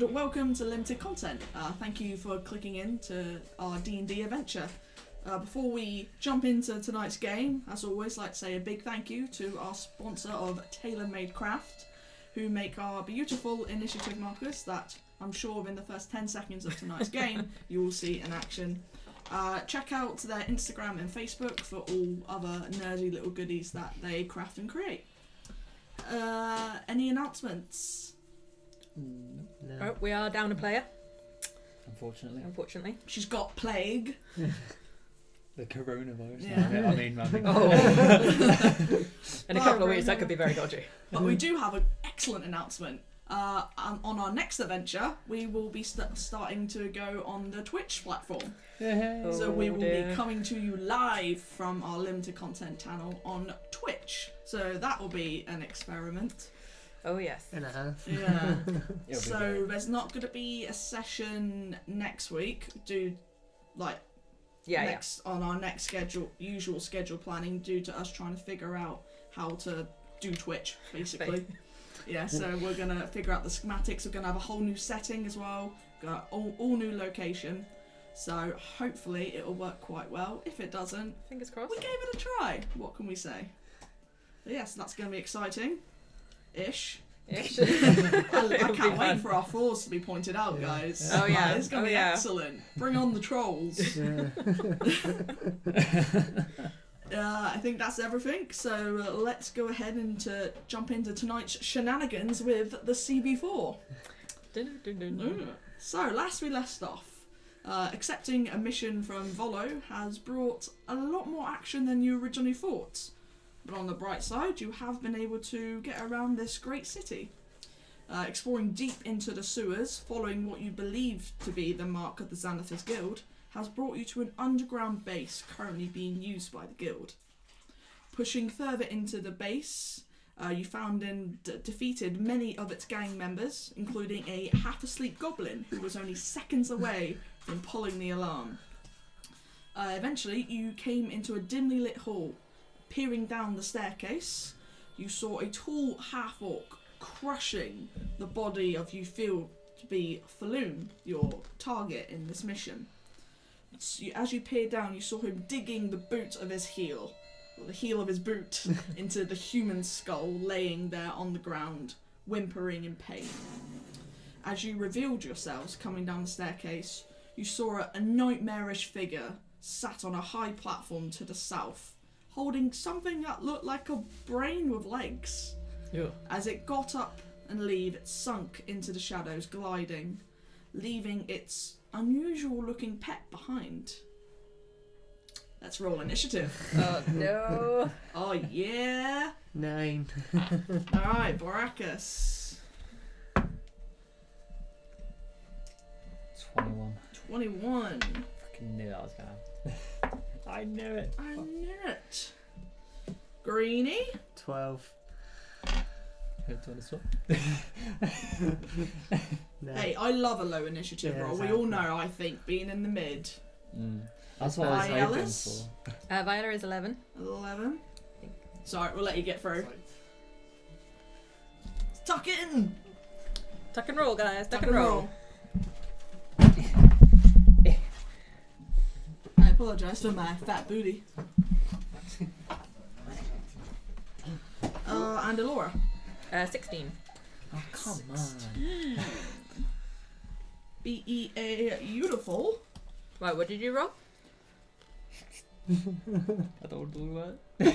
and welcome to Limited Content. Thank you for clicking in to our D&D adventure. Before we jump into tonight's game, as always, I'd like to say a big thank you to our sponsor of Tailor Made Craft, who make our beautiful initiative markers that I'm sure within the first 10 seconds of tonight's game you will see in action. Check out their Instagram and Facebook for all other nerdy little goodies that they craft and create. Any announcements? No. Oh, we are down a player. Unfortunately. She's got plague. The coronavirus. Yeah. I mean. Oh. In a couple of weeks, that could be very dodgy. But we do have an excellent announcement. On our next adventure, we will be starting to go on the Twitch platform. So we will be coming to you live from our limited content channel on Twitch. So that will be an experiment. Oh yes. And a half. Yeah. So there's not going to be a session next week. On our next usual schedule planning, due to us trying to figure out how to do Twitch, basically. Yeah, so we're going to figure out the schematics. We're going to have a whole new setting as well. Got all new location. So hopefully it'll work quite well. If it doesn't, fingers crossed. We gave it a try. What can we say? But yes, that's going to be exciting. Ish. I can't wait for our flaws to be pointed out, guys. Oh yeah, it's going to be excellent. Bring on the trolls. I think that's everything. So let's go ahead and jump into tonight's shenanigans with the CB4. So last we left off, accepting a mission from Volo has brought a lot more action than you originally thought. But on the bright side, you have been able to get around this great city. Exploring deep into the sewers, following what you believe to be the mark of the Xanathus Guild, has brought you to an underground base currently being used by the guild. Pushing further into the base, you found and defeated many of its gang members, including a half-asleep goblin who was only seconds away from pulling the alarm. Eventually, you came into a dimly lit hall. Peering down the staircase, you saw a tall half-orc crushing the body of you feel to be Falloon, your target in this mission. As you peered down, you saw him digging the boot of his heel, or the heel of his boot, into the human skull laying there on the ground, whimpering in pain. As you revealed yourselves coming down the staircase, you saw a nightmarish figure sat on a high platform to the south, holding something that looked like a brain with legs. Yeah. As it got up and it sunk into the shadows, gliding, leaving its unusual looking pet behind. Let's roll initiative. Oh no. Oh yeah. 9. Alright, Barakus. 21. 21. Fucking knew that was gonna happen. I knew it. I knew it. Greenie. 12. Who do you want to swap? No. Hey, I love a low initiative roll. exactly. We all know, I think, being in the mid. That's what I was hoping Violas? for. Viola is 11. 11. Sorry, we'll let you get through. Tuck it in. Tuck and roll, guys. Tuck Tuck and and roll. I apologise for my fat booty. And Alora. 16. Oh, come on. Beautiful. Right, what did you roll? I don't know what.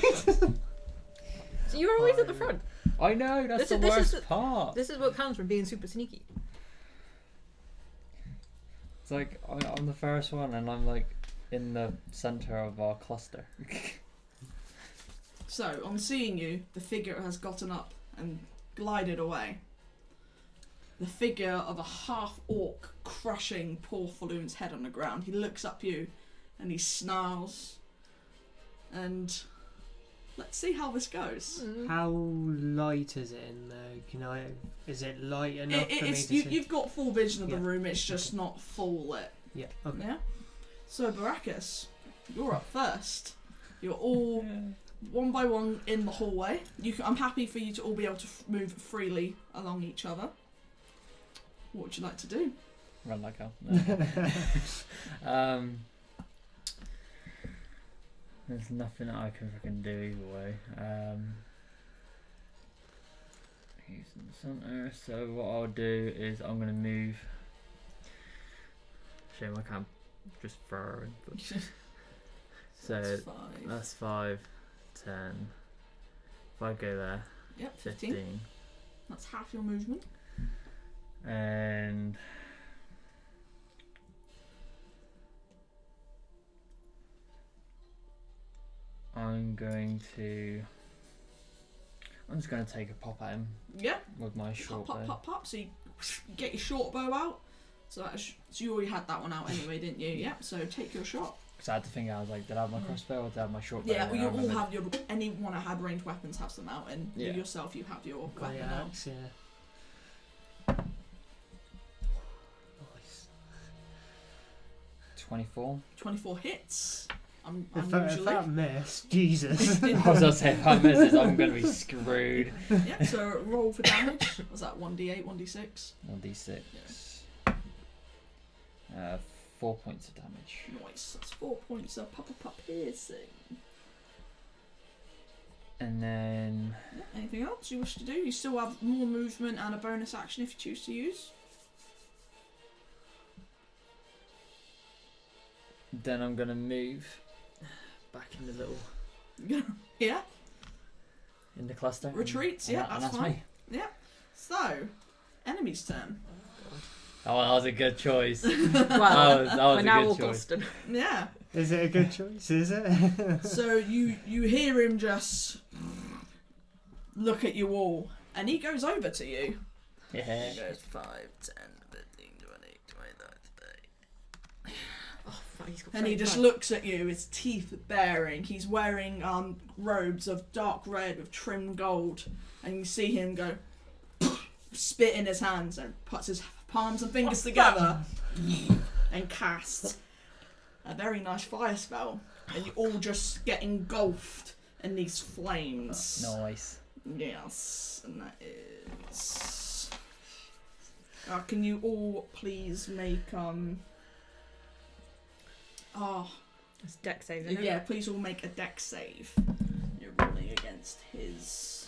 So you're always at the front. I know, that's This the is worst the- part. This is what comes from being super sneaky. It's like, I'm the first one and I'm like in the centre of our cluster. So, on seeing you, the figure has gotten up and glided away. The figure of a half-orc crushing poor Falloon's head on the ground. He looks up you and he snarls. And let's see how this goes. How light is it in there? Is it light enough for me to see? You've got full vision of the room, it's just not full lit. Yeah, okay. Yeah? So, Barakus, you're up first. You're all one by one in the hallway. I'm happy for you to all be able to move freely along each other. What would you like to do? Run like hell. No. There's nothing that I can freaking do either way. He's in the centre, so what I'll do is I'm gonna move. Shame I can't just throw her in. But so That's 5. that's 5, 10. If I go there, Yep, 15. That's half your movement. And I'm just going to take a pop at him Yeah. with my short Pop, bow. pop, pop. So you get your short bow out. So you already had that one out anyway, didn't you? Yeah. So take your shot. Because I had to think, I was like, did I have my crossbow or did I have my short bow? Yeah, well, And you I all remembered- have your. Anyone that had ranged weapons has them out, and you Yeah. yourself, you have your Great weapon out. axe, yeah. Nice. 24. 24 hits. I'm If usually. that miss, Jesus. I was going to say, if I miss, I'm going to be screwed. Yeah. So roll for damage. Was that 1d8, 1d6? 1d6. 4 points of damage. Nice. That's 4 points of pop piercing. And then Yeah, anything else you wish to do? You still have more movement and a bonus action if you choose to use. I'm going to move back in the little, Yeah. in the cluster. Retreats, and yeah, and that's that's fine. me. Yeah. So, enemy's turn. Oh, that was a good choice. Well, that was we're a now good all choice. Goston. Yeah. Is it a good choice? Is it? So you hear him just look at you all, and he goes over to you. Yeah. He goes 5, 10, 15, 20, 29, 30. Oh, fuck, he's got And he just looks at you, his teeth baring. He's wearing robes of dark red with trimmed gold, and you see him go spit in his hands and puts his palms and fingers together and casts a very nice fire spell, and you all just get engulfed in these flames. Nice. Yes, and that is. Can you all please make It's deck save, isn't it? yeah, please all make a dex save. You're rolling against his.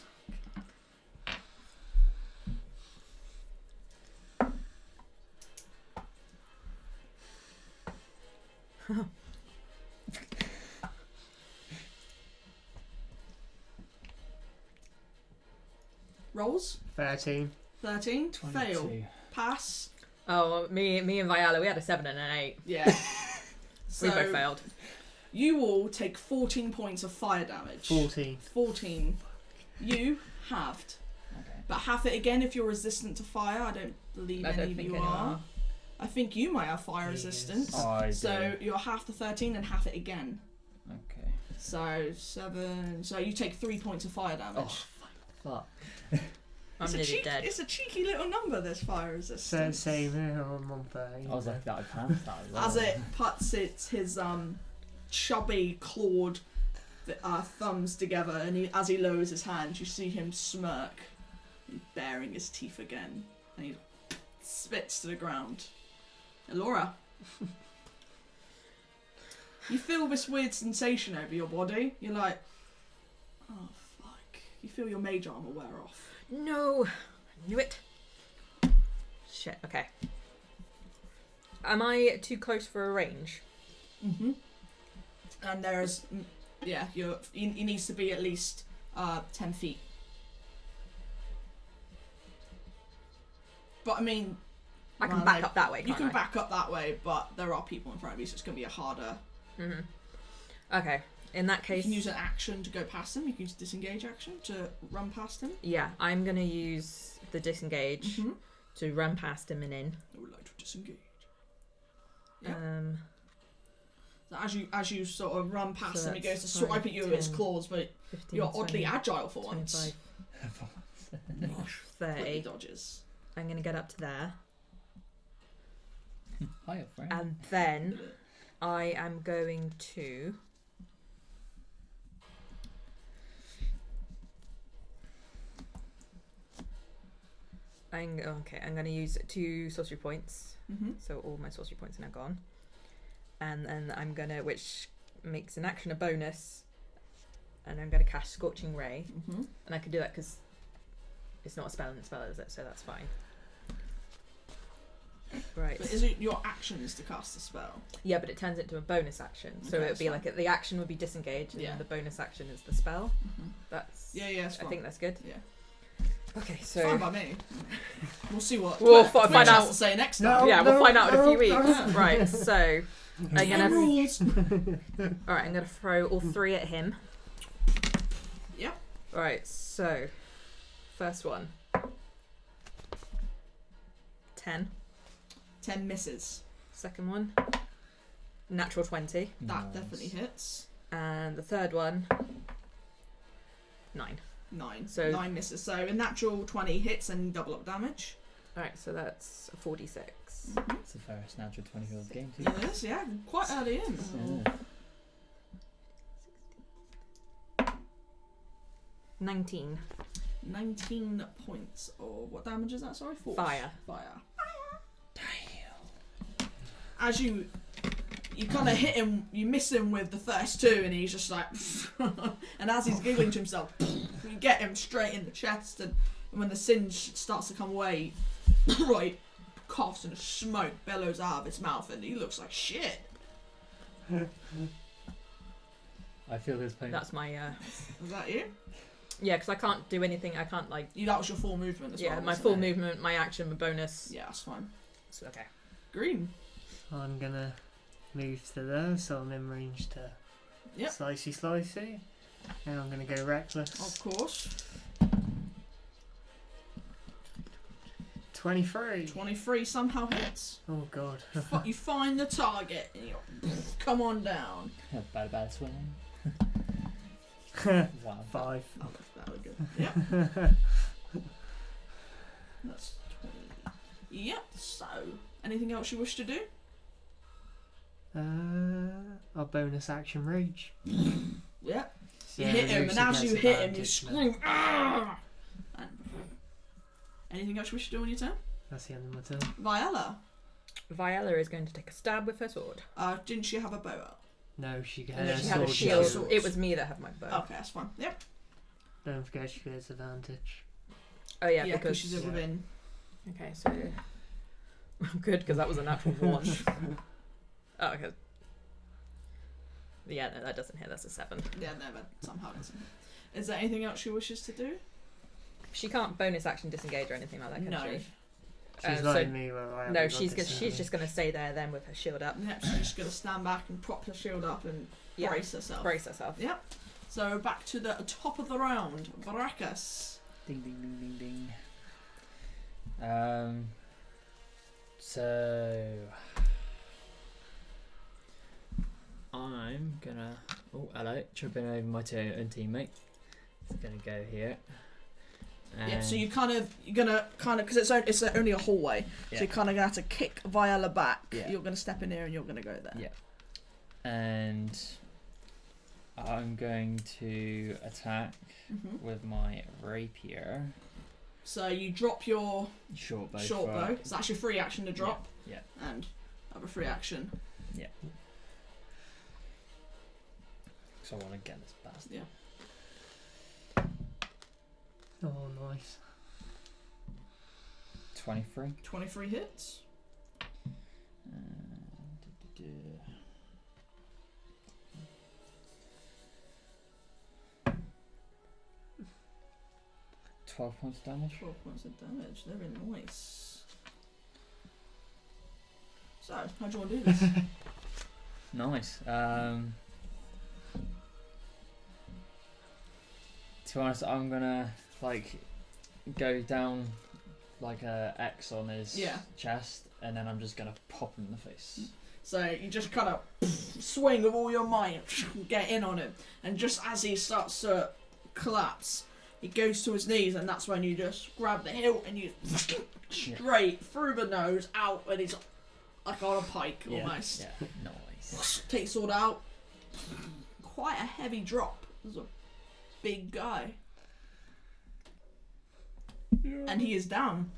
Rolls 13. 13 fail 22. pass. Oh, me and Viola, we had a 7 and an 8. Yeah. We both So failed. you all take 14 points of fire damage. 14. 14. You halved. Okay. But half it again if you're resistant to fire. I don't believe I any don't of think you anyone are. are. I think you might have fire Yes. resistance. I So do. you're half the 13 and half it again. Okay. So 7. So you take 3 points of fire damage. Fuck. I'm nearly dead. It's a cheeky little number, this fire resistance. Same here, I'm on 13. I was like, that I passed that as well. As it puts his chubby clawed thumbs together, and as he lowers his hand, you see him smirk, baring his teeth again, and he spits to the ground. Laura, you feel this weird sensation over your body. You're like, oh fuck. You feel your mage armor wear off. No! I knew it. Shit, okay. Am I too close for a range? Mm-hmm. And there's, yeah, he needs to be at least 10 feet. But I mean, I can Right, back like, up that way, you can't can I? back up that way, but there are people in front of you, so it's going to be a harder. Mm-hmm. Okay, in that You case... can use an action to go past him. You can use a disengage action to run past him. Yeah, I'm going to use the disengage Mm-hmm. to run past him and in. I would like to disengage. Yeah. So as you sort of run past So him, he goes to that's swipe 5, at you with his 10, claws, but 15, you're oddly 20, agile for once. 25, Quickly 30. dodges. I'm going to get up to there. Hiya, friend. And then I am going to... Okay, I'm going to use 2 sorcery points. Mm-hmm. So all my sorcery points are now gone. And then I'm going to, which makes an action a bonus, and I'm going to cast Scorching Ray. Mm-hmm. And I can do that because it's not a spell, is it? So that's fine. Right. But is it your action is to cast a spell? Yeah, but it turns into a bonus action. So Okay, it would be that's like the action would be disengaged, and Yeah. then the bonus action is the spell. Mm-hmm. That's. Yeah, that's fine. I think that's good. Yeah. Okay, It's so. fine by me. We'll see what We'll Twitch find has out. to say next No. time. Yeah, we'll find out in a few weeks. no. Right, so I'm gonna. Rules. Alright, I'm gonna throw all 3 at him. Yep. Right, so first one. 10. 10 misses. Second one. Natural 20. That Nice. definitely hits. And the third one. 9. 9. So- 9 misses. So a natural 20 hits and double up damage. Alright, so that's a 46. It's the first natural 20 of the game too. It is, yeah. Quite early in. Yeah. 19. 19 points. Or what damage is that? Sorry? Force. Fire. Damn. As you kind of hit him, you miss him with the first 2, and he's just like, and as he's giggling to himself, you get him straight in the chest, and when the singe starts to come away, right, coughs and smoke bellows out of its mouth, and he looks like shit. I feel this pain. That's my. Is that you? Yeah, because I can't do anything. I can't, like. That was your full movement as Yeah, well. my wasn't full it? movement, my action, my bonus. Yeah, that's fine. So, okay. Green. I'm gonna move to there, so I'm in range to Yep. slicey. And I'm gonna go reckless. Of course. 23. 23 somehow hits. Oh god. You find the target, and you come on down. Bad swing. Wow. 5. Oh, that was good. Yep. That's 20. Yep, so, anything else you wish to do? Our bonus action rage. Yep. So You hit him, Lucy and as gets you hit him, you advantage now. scream, "Argh!" And anything else you wish to do on your turn? That's the end of my turn. Viella, Viella is going to take a stab with her sword. didn't she have a bow out? No, she And then gets she had a sword shield. shield. It was me that had my bow. Okay, that's fine. Yep. Don't forget she gets advantage. Oh, yeah, Yeah, because. she's within. Okay, so. Good, because that was a natural 1. Oh, okay. Yeah, no, that doesn't hit. That's a 7. Yeah, never. Somehow doesn't. Is there anything else she wishes to do? She can't bonus action disengage or anything like that, can No. she? She's so- letting me where I No, haven't got she's this she's just going to stay there then with her shield up. Yep, she's just going to stand back and prop her shield up and Yeah, brace herself. brace herself. Yep. So back to the top of the round. Barakus. Ding ding ding ding ding. So I'm gonna. Oh, hello! Tripping over my own teammate. It's gonna go here. Yeah, so you're gonna because it's only a hallway, Yeah. so you're kind of gonna have to kick Viella back. Yeah. You're gonna step in here and you're gonna go there. Yeah. And I'm going to attack hmm with my rapier. So you drop your Short bow. short for- bow. So that's your free action to drop. Yeah. And have a free action. So I want to get this bastard. Yeah. Oh, nice. 23. 23 hits. Du-du-du. 12 points of damage. 12 points of damage. Very nice. So, how do you want to do this? Nice. To be honest, I'm gonna go down like a X on his Yeah. chest, and then I'm just gonna pop him in the face. So you just kind of swing with all your might, get in on him, and just as he starts to collapse, he goes to his knees, and that's when you just grab the hilt and you straight through the nose, out, and he's like on a pike almost. Yeah. Nice. Take sword out. Quite a heavy drop. There's a big guy. and he is down.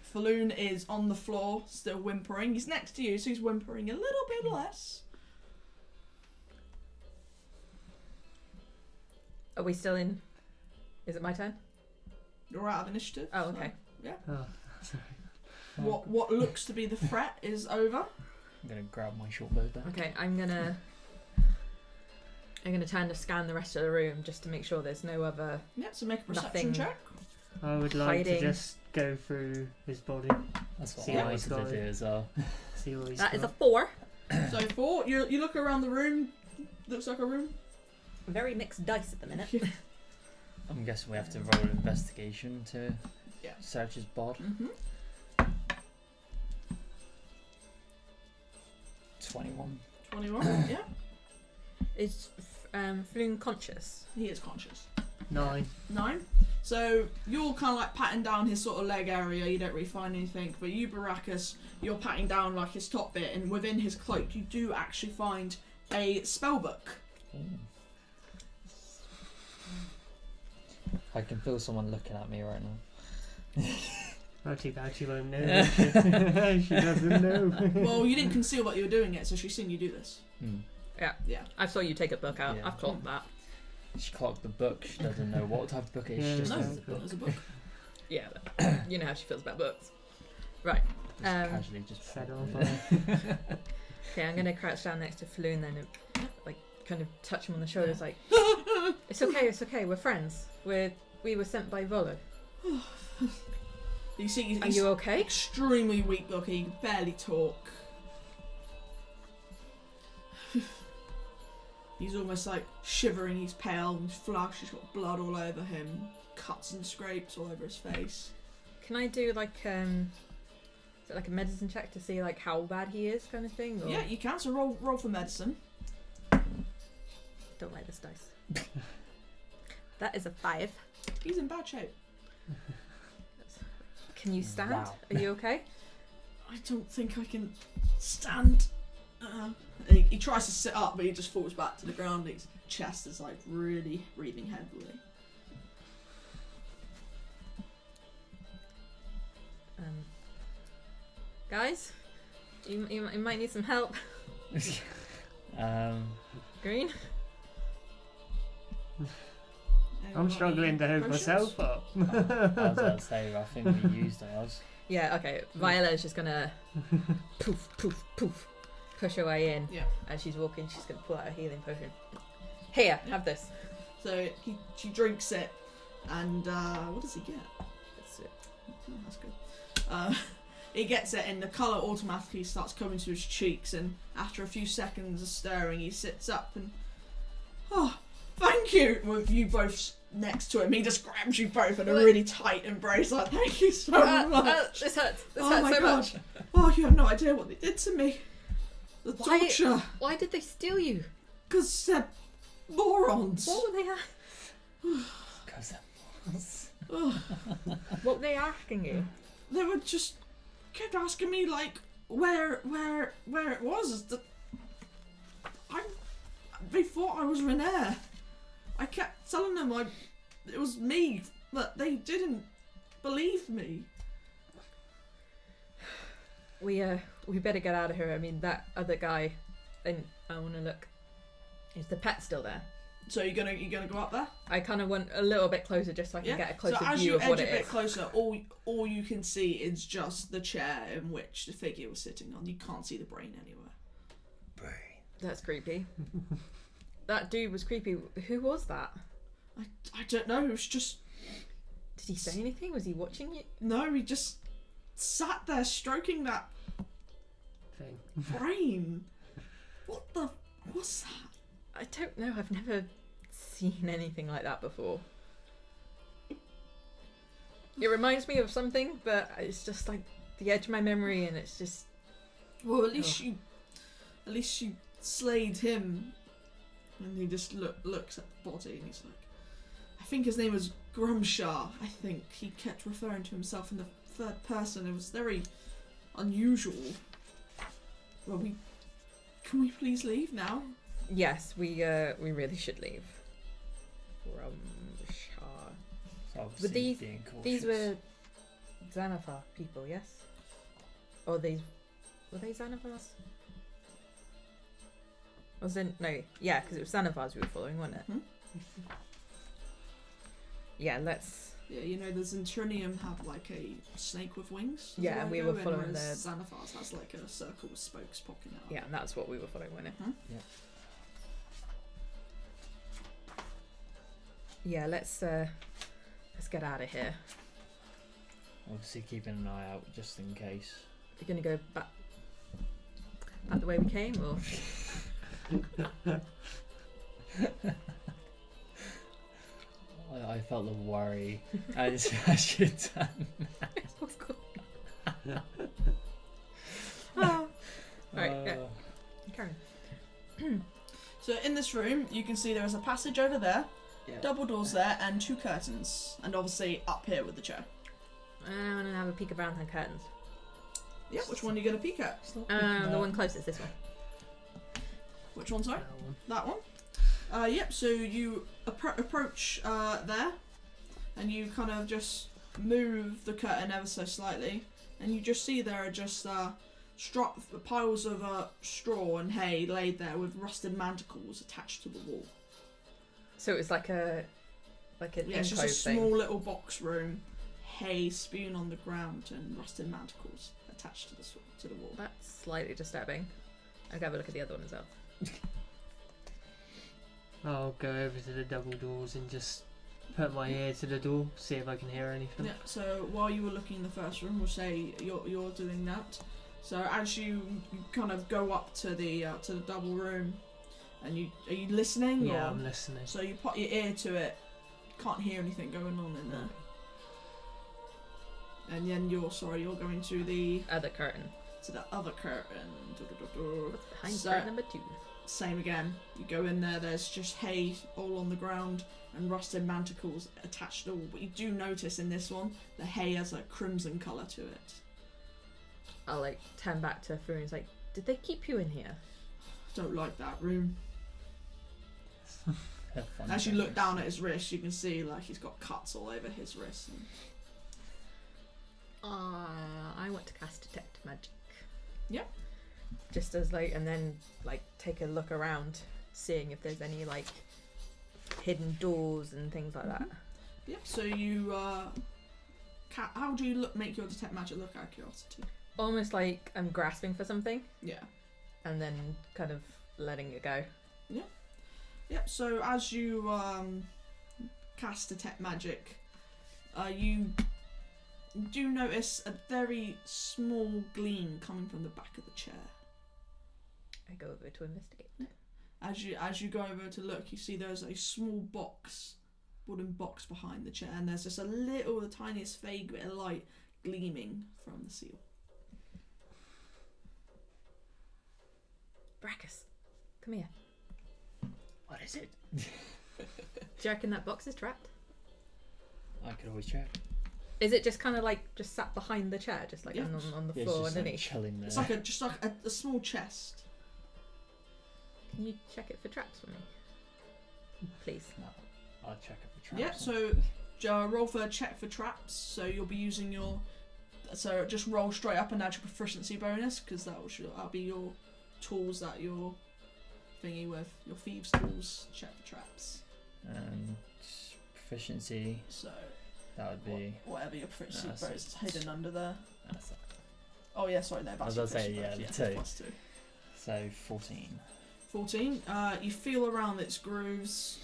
Falloon is on the floor, still whimpering. He's next to you, so he's whimpering a little bit less. Are we still in? Is it my turn? You're out of initiative. Oh, okay. So, yeah. Oh, sorry. What looks to be the threat is over. I'm gonna grab my short bow back. Okay, I'm gonna turn to scan the rest of the room just to make sure there's no other. Yeah, so make a perception Nothing. check. I would like Hiding. to just go through his body, That's what See I what he's wanted to got. do as well. see what he's That is a got. 4. So 4, you look around the room. Looks like a room. Very mixed dice at the minute. I'm guessing we have to roll investigation to Yeah. search his bod. Mm-hmm. 21. 21. Yeah, Is Floon conscious? he is conscious. 9. 9. So you're kind of like patting down his sort of leg area. You don't really find anything, but you, Barakus, you're patting down like his top bit, and within his cloak, you do actually find a spell book. I can feel someone looking at me right now. Not too bad, she won't know. She doesn't know. Well, you didn't conceal that you were doing it, so she's seen you do this. Yeah. Yeah. I saw you take a book out. Yeah. I've clocked that. She clocked the book. She doesn't know what type of book it is. Yeah, She just No, knows the book. there's a book. Yeah, but you know how she feels about books. Right. Just casually just Set put on it there. fire. Okay, I'm gonna crouch down next to Floon then and like kind of touch him on the shoulders like it's okay, we're friends. We were sent by Volo. You see, Are he's you okay? extremely weak looking. He can barely talk. He's almost like shivering. He's pale and flushed. He's got blood all over him, cuts and scrapes all over his face. Can I do like is it like a medicine check to see like how bad he is kind of thing? Or... Yeah, you can. So roll for medicine. Don't like this dice. That is a 5. He's in bad shape. Can you stand? Wow. Are you okay? I don't think I can stand. He tries to sit up, but he just falls back to the ground. His chest is like really breathing heavily. Guys, you might need some help. Green. I'm struggling to hold Potions? myself up. I was about to say, I think we used ours. Yeah. Okay. Viola's just gonna poof poof poof push her way in. Yeah. As she's walking, she's gonna pull out a healing potion. Here, have this. So she drinks it, and what does he get? That's it. Oh, that's good. He gets it, and the colour automatically starts coming to his cheeks. And after a few seconds of stirring, he sits up and, oh, thank you. With you both next to him, he just grabs you both in a really tight embrace. Like, thank you so much. This hurts. This Oh hurts my so God. much. Oh, you have no idea what they did to me. The Why- torture, Why did they steal you? because they're morons. What were they? Because Ugh. What were they asking you? They were just kept asking me like where it was. They thought I was Renair. I kept telling them it was me, but they didn't believe me. We better get out of here. I mean, that other guy. And I want to look. Is the pet still there? So you're gonna go up there? I kind of want a little bit closer just so I can Yeah. get a closer So as view you of what edge a it bit is. closer, all you can see is just the chair in which the figure was sitting on. You can't see the brain anywhere. That's creepy. That dude was creepy. Who was that? I don't know. It was just Did he say anything? Was he watching you? no. He just sat there stroking that Thing. brain. What's that? I don't know. I've never seen anything like that before. It reminds me of something, but it's just like the edge of my memory, and it's just. Well, at least you slayed him. And he just looks at the body and he's like, I think his name was Grumshar. I think he kept referring to himself in the third person. It was very unusual. Well, can we please leave now? Yes, we really should leave. Rumshar. So obviously these- being cautious. These were Xanathar people, yes? Or these... Were they Xanathars? Was it... No, yeah, because it was Xanathars we were following, wasn't it? Hmm? Yeah, let's... Yeah, you know the Zentrinium have like a snake with wings. as Yeah, a and we logo, were following whereas Xanathars has like a circle with spokes poking out. Yeah, and that's what we were following, wasn't it? Hmm? Yeah, let's get out of here. Obviously keeping an eye out just in case. We're gonna go back the way we came, or I felt the worry as you done. oh. Right, yeah. Karen. So in this room, you can see there is a passage over there, Yeah. double doors there, and 2 curtains, and obviously up here with the chair. I'm gonna have a peek around the curtains. Yeah, which one are you going to peek at? The one closest, this one. Which one, sorry? That one. That one? Yep, so you approach there, and you kind of just move the curtain ever so slightly, and you just see there are just piles of straw and hay laid there with rusted manticles attached to the wall. So it's like an Yeah, it's just a enclosed thing. small little box room, hay spewed on the ground, and rusted manticles attached to the wall. That's slightly disturbing. I'll go have a look at the other one as well. I'll go over to the double doors and just put my ear to the door, see if I can hear anything. Yeah, so while you were looking in the first room, we'll say you're doing that. So as you kind of go up to the double room, and are you listening? Yeah, or? I'm listening. So you put your ear to it, can't hear anything going on in there. And then you're going to the Other curtain. other curtain. Behind So- curtain number 2. Same again. You go in there. There's just hay all on the ground and rusted manticles attached to the wall. But you do notice in this one, the hay has a crimson colour to it. I'll turn back to Fury and it's did they keep you in here? Don't like that room. Have fun As you doing look this. down at his wrist, you can see he's got cuts all over his wrist. And I want to cast Detect Magic. Yep. Just as and then take a look around, seeing if there's any hidden doors and things like that. Yep. So you how do you make your detect magic look out of curiosity? Almost like I'm grasping for something Yeah. and then kind of letting it go. Yep. So as you cast detect magic, you do notice a very small gleam coming from the back of the chair. I go over to investigate. As you go over to look, you see there's a small wooden box behind the chair, and there's just the tiniest vague bit of light gleaming from the seal. Barakus, come here. What is it? Do you reckon that box is trapped? I could always check. Is it just kind of just sat behind the chair, just Yeah. on the Yeah, floor it's just underneath? chilling there. It's like a small chest. Can you check it for traps for me, please? No, I'll check it for traps. Yeah. So roll for check for traps. So you'll be using so just roll straight up and add your proficiency bonus, because that'll be your tools that you're thingy with, your thieves tools. Check for traps. Proficiency. So That would be. whatever your proficiency That's bonus is hidden under there. That's Oh yeah, sorry, no, I that's was gonna say, your yeah, proficiency the bonus, two. +2. so 14. 14. You feel around its grooves.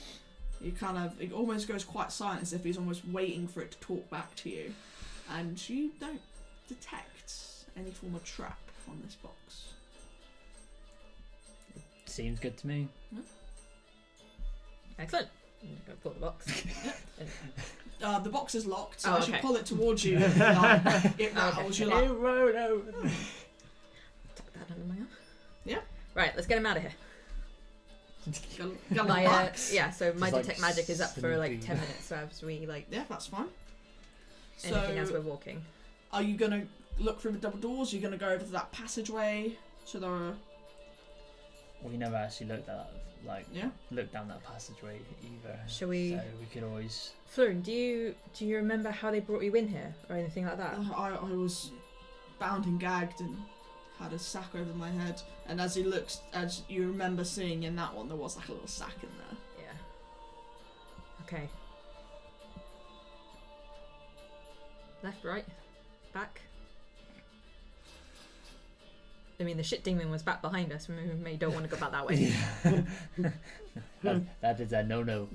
It almost goes quite silent, as if he's almost waiting for it to talk back to you. And you don't detect any form of trap on this box. Seems good to me. Excellent. I'm gonna pull the box. The box is locked, so Oh, as you okay. pull it towards you, it rattles. You're like, Tuck that under my arm. Yeah. Right, let's get him out of here. Gonna My relax. yeah, so my Just, detect magic is up for sneaky. 10 minutes. So as we Yeah, that's fine. anything as So, we're walking. are you gonna look through the double doors? Are you gonna go over to that passageway? So there are. We never actually looked at that, Yeah. looked down that passageway either. Shall we? So we could always. Florin, do you remember how they brought you in here or anything like that? I was bound and gagged and had a sack over my head. And as you remember seeing in that one, there was like a little sack in there. Yeah. Okay. Left, right, back. I mean, the shit demon was back behind us. We may don't want to go back that way. that is a no. To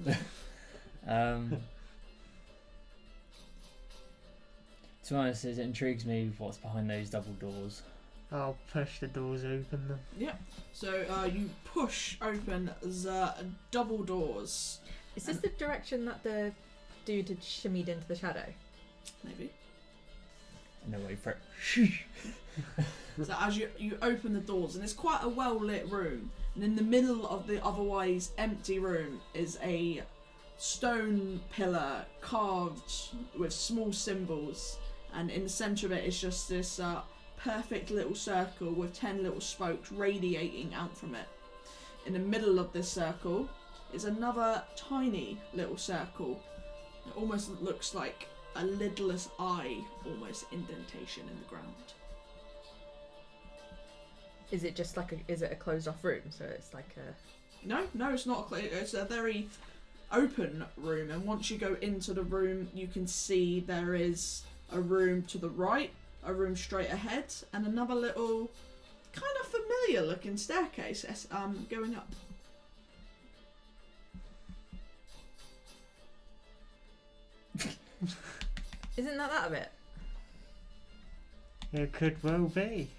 be honest, it intrigues me what's behind those double doors. I'll push the doors open then. Yeah. So you push open the double doors. Is this the direction that the dude had shimmied into the shadow? Maybe. No way for it. So as you open the doors, and it's quite a well lit room, and in the middle of the otherwise empty room is a stone pillar carved with small symbols, and in the centre of it is just this perfect little circle with 10 little spokes radiating out from it. In the middle of this circle is another tiny little circle. It almost looks like a lidless eye, almost indentation in the ground. Is it just like is it a closed off room? So it's like a... No, it's not. It's a very open room, and once you go into the room, you can see there is a room to the right, a room straight ahead, and another little, kind of familiar looking staircase going up. Isn't that of it? It could well be.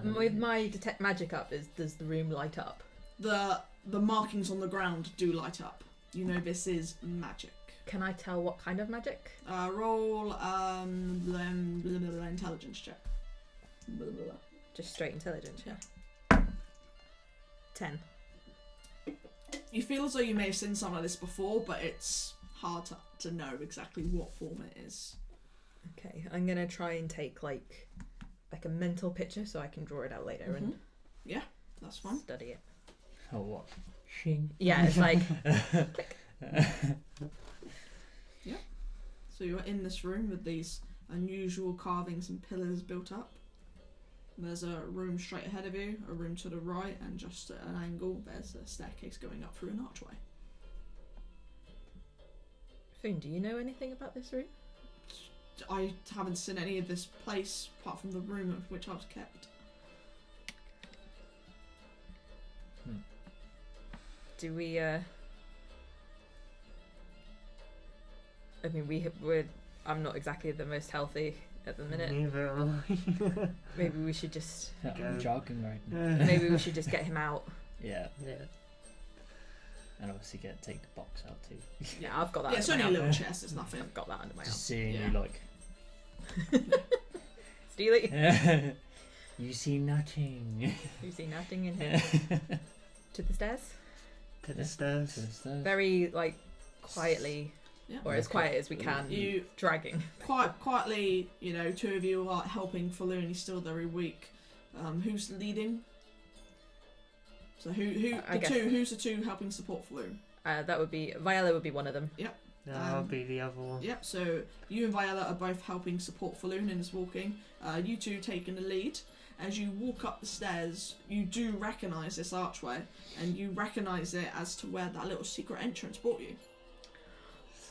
With my detect magic up, does the room light up? The markings on the ground do light up. You know this is magic. Can I tell what kind of magic? Roll intelligence check. Just straight intelligence, yeah. 10. You feel as though you may have seen something like this before, but it's hard to know exactly what form it is. Okay, I'm gonna try and take like a mental picture so I can draw it out later and yeah, that's fun. study it. Oh, what? Shing. Yeah, it's like click. Yeah. So you're in this room with these unusual carvings and pillars built up. There's a room straight ahead of you, a room to the right, and just at an angle there's a staircase going up through an archway. Foon, do you know anything about this room? I haven't seen any of this place apart from the room of which I was kept. Do we I mean we're I'm not exactly the most healthy at the minute. Neither am I. Maybe we should just I'm jogging right now. maybe we should just get him out. Yeah. Yeah. And obviously take the box out too. Yeah, I've got that. Yeah, it's only a little chest, it's nothing. I've got that under my arm. Just seeing Yeah. you like. Steely. You see nothing. You see nothing in here. To the stairs. To the stairs. To the stairs. Very like quietly, Yeah. or as quiet as we can. You Dragging. quietly, you know, two of you are helping Falloon. He's still very weak. Who's leading? So who's the two helping support Falloon? That would be Viola. Would be one of them. No, I'll be the other one. Yep. So you and Viola are both helping support Falloon in his walking. You two taking the lead. As you walk up the stairs, you do recognise this archway, and you recognise it as to where that little secret entrance brought you.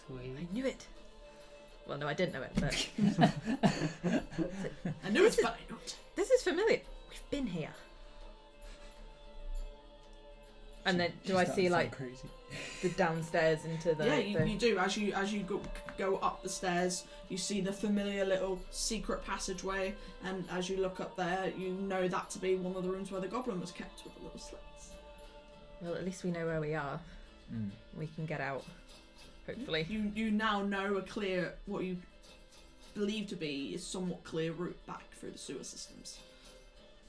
Sweet. I knew it. Well, no, I didn't know it, but I knew it, but I don't. this is familiar. We've been here. And then, do I see like crazy. the downstairs into the? Yeah, you do. As you go up the stairs, you see the familiar little secret passageway, and as you look up there, you know that to be one of the rooms where the goblin was kept with the little slits. Well, at least we know where we are. Mm. We can get out. Hopefully. You now know a clear, what you believe to be is somewhat clear route back through the sewer systems.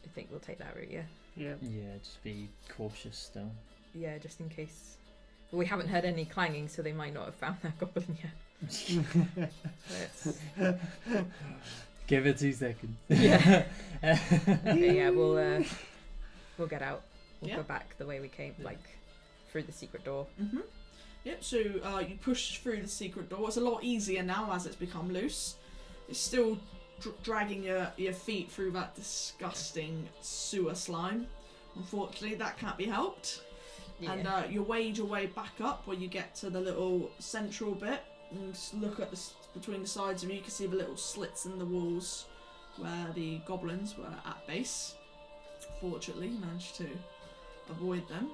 I think we'll take that route. Yeah. Yeah. Yeah, just be cautious still. Yeah, just in case. Well, we haven't heard any clanging, so they might not have found that goblin yet. Give it 2 seconds. Yeah. Okay, yeah, we'll We'll get out. We'll Yeah. go back the way we came, Yeah. like through the secret door. Mm-hmm. Yep, so you push through the secret door. It's a lot easier now as it's become loose. It's still dragging your feet through that disgusting sewer slime. Unfortunately, that can't be helped. Yeah. And you wade your way back up where you get to the little central bit and look at between the sides of you. You can see the little slits in the walls where the goblins were at base. Fortunately, you managed to avoid them.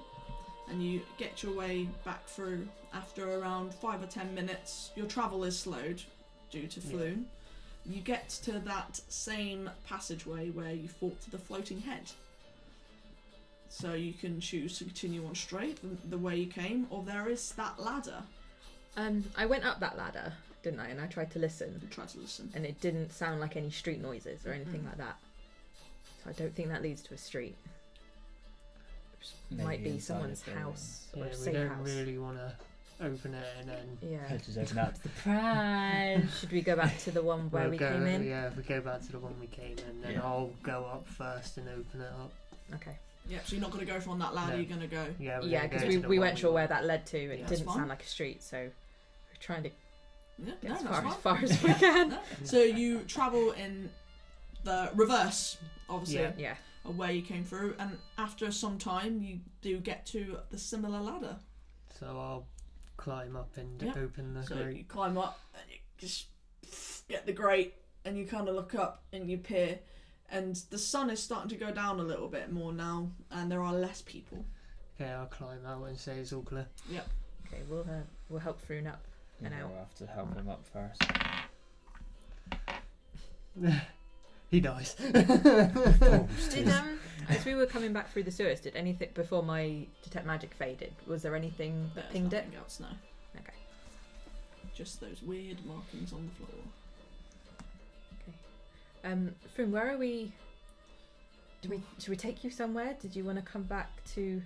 And you get your way back through after around 5 or 10 minutes. Your travel is slowed due to Floon. You get to that same passageway where you fought to the floating head. So you can choose to continue on straight the way you came, or there is that ladder. I went up that ladder, didn't I? And I tried to listen, You try to listen. and it didn't sound like any street noises or anything like that. So I don't think that leads to a street. It might Maybe be inside someone's the building. house or Yeah, a we safe don't house. really want to open it and then. Yeah. Just open up the prize. Should we go back to the one where we'll we go, came in? Yeah, we go back to the one we came in, then Yeah. I'll go up first and open it up. Okay. Yep, so you're not going to go from that ladder, No. you're going to go. Yeah, we're Yeah, gonna because go we, to the we one weren't sure where went. that led to. It Yeah, that's didn't fine. sound like a street, so we're trying to Yeah, get no, as that's far fine. as we can. No. So you travel in the reverse, obviously, Yeah. Yeah. of where you came through, and after some time you do get to the similar ladder. So I'll climb up and Yep. open the So grate. you climb up and you just get the grate and you kind of look up and you peer, and the sun is starting to go down a little bit more now, and there are less people. Okay, I'll climb out and say it's all clear. Okay, we'll help Froon up. You And know, out. we'll have to help him up first. He dies. Did as we were coming back through the sewers, did anything before my detect magic faded? Was there anything that There's pinged it? nothing else now. Okay. Just those weird markings on the floor. Froon, where are we? Should we take you somewhere? Did you want to come back to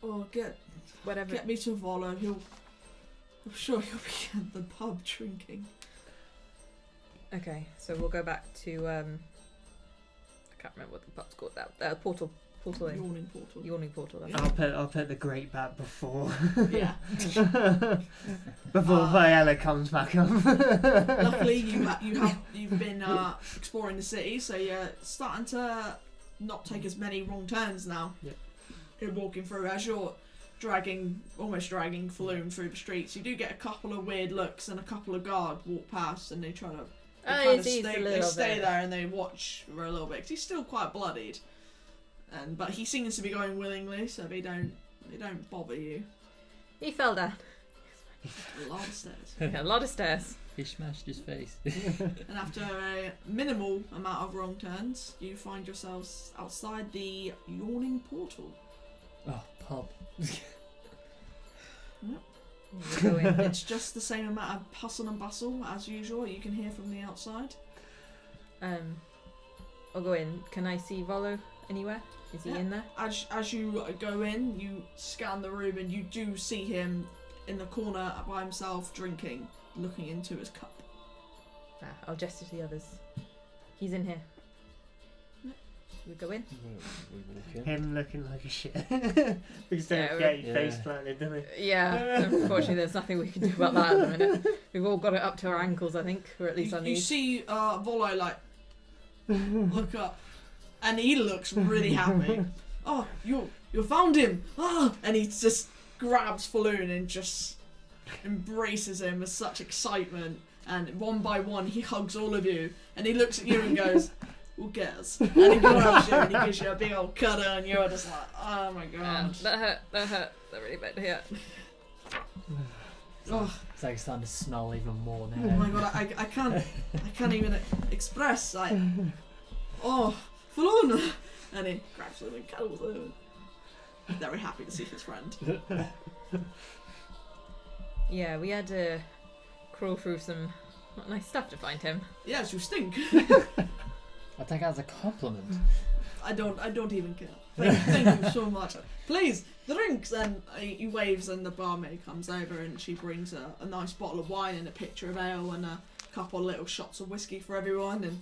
Oh, get whatever? me to Volo. I'm sure he'll be at the pub drinking. Okay, so we'll go back to I can't remember what the pub's called. That portal in Yawning portal. yawning portal. That's I'll put the grate back before Yeah. before Viola comes back up. Luckily, you've been exploring the city, so you're starting to not take as many wrong turns now. Yep. You're walking through as you're almost dragging Floon through the streets. You do get a couple of weird looks, and a couple of guards walk past, and they try to they stay there and they watch for a little bit because he's still quite bloodied, but he seems to be going willingly, so they don't bother you. He fell down. A lot of stairs. Yeah, a lot of stairs. He smashed his face. And after a minimal amount of wrong turns, you find yourselves outside the yawning portal. Oh, pub. We'll go in. It's just the same amount of hustle and bustle as usual. You can hear from the outside. I'll go in. Can I see Volo anywhere? Is he Yeah. in there? As you go in, you scan the room and you do see him in the corner by himself drinking, looking into his cup. I'll gesture to the others. He's in here. We go in. We walk in. Him looking like a shit. Because Yeah, don't get your yeah. face planted, doesn't it? Yeah, unfortunately, there's nothing we can do about that at the minute. We've all got it up to our ankles, I think, or at least our You knees. see Volo look up, and he looks really happy. Oh, you found him! Ah! And he just grabs Falloon and just embraces him with such excitement. And one by one, he hugs all of you, and he looks at you and goes, "Who cares?" And he grabs you and he gives you a big old cuddle, and you're just like, "Oh my god!" That hurt. That really bad here. Oh, It's like starting to smell even more oh now. my god! I can't even express. Oh, Falloon! And he grabs him and cuddles him. Very happy to see his friend. Yeah, we had to crawl through some not nice stuff to find him. Yes, you stink. I take it as a compliment. I don't even care. Thank you so much. Please, drinks! And he waves, and the barmaid comes over and she brings a nice bottle of wine and a pitcher of ale and a couple of little shots of whiskey for everyone. And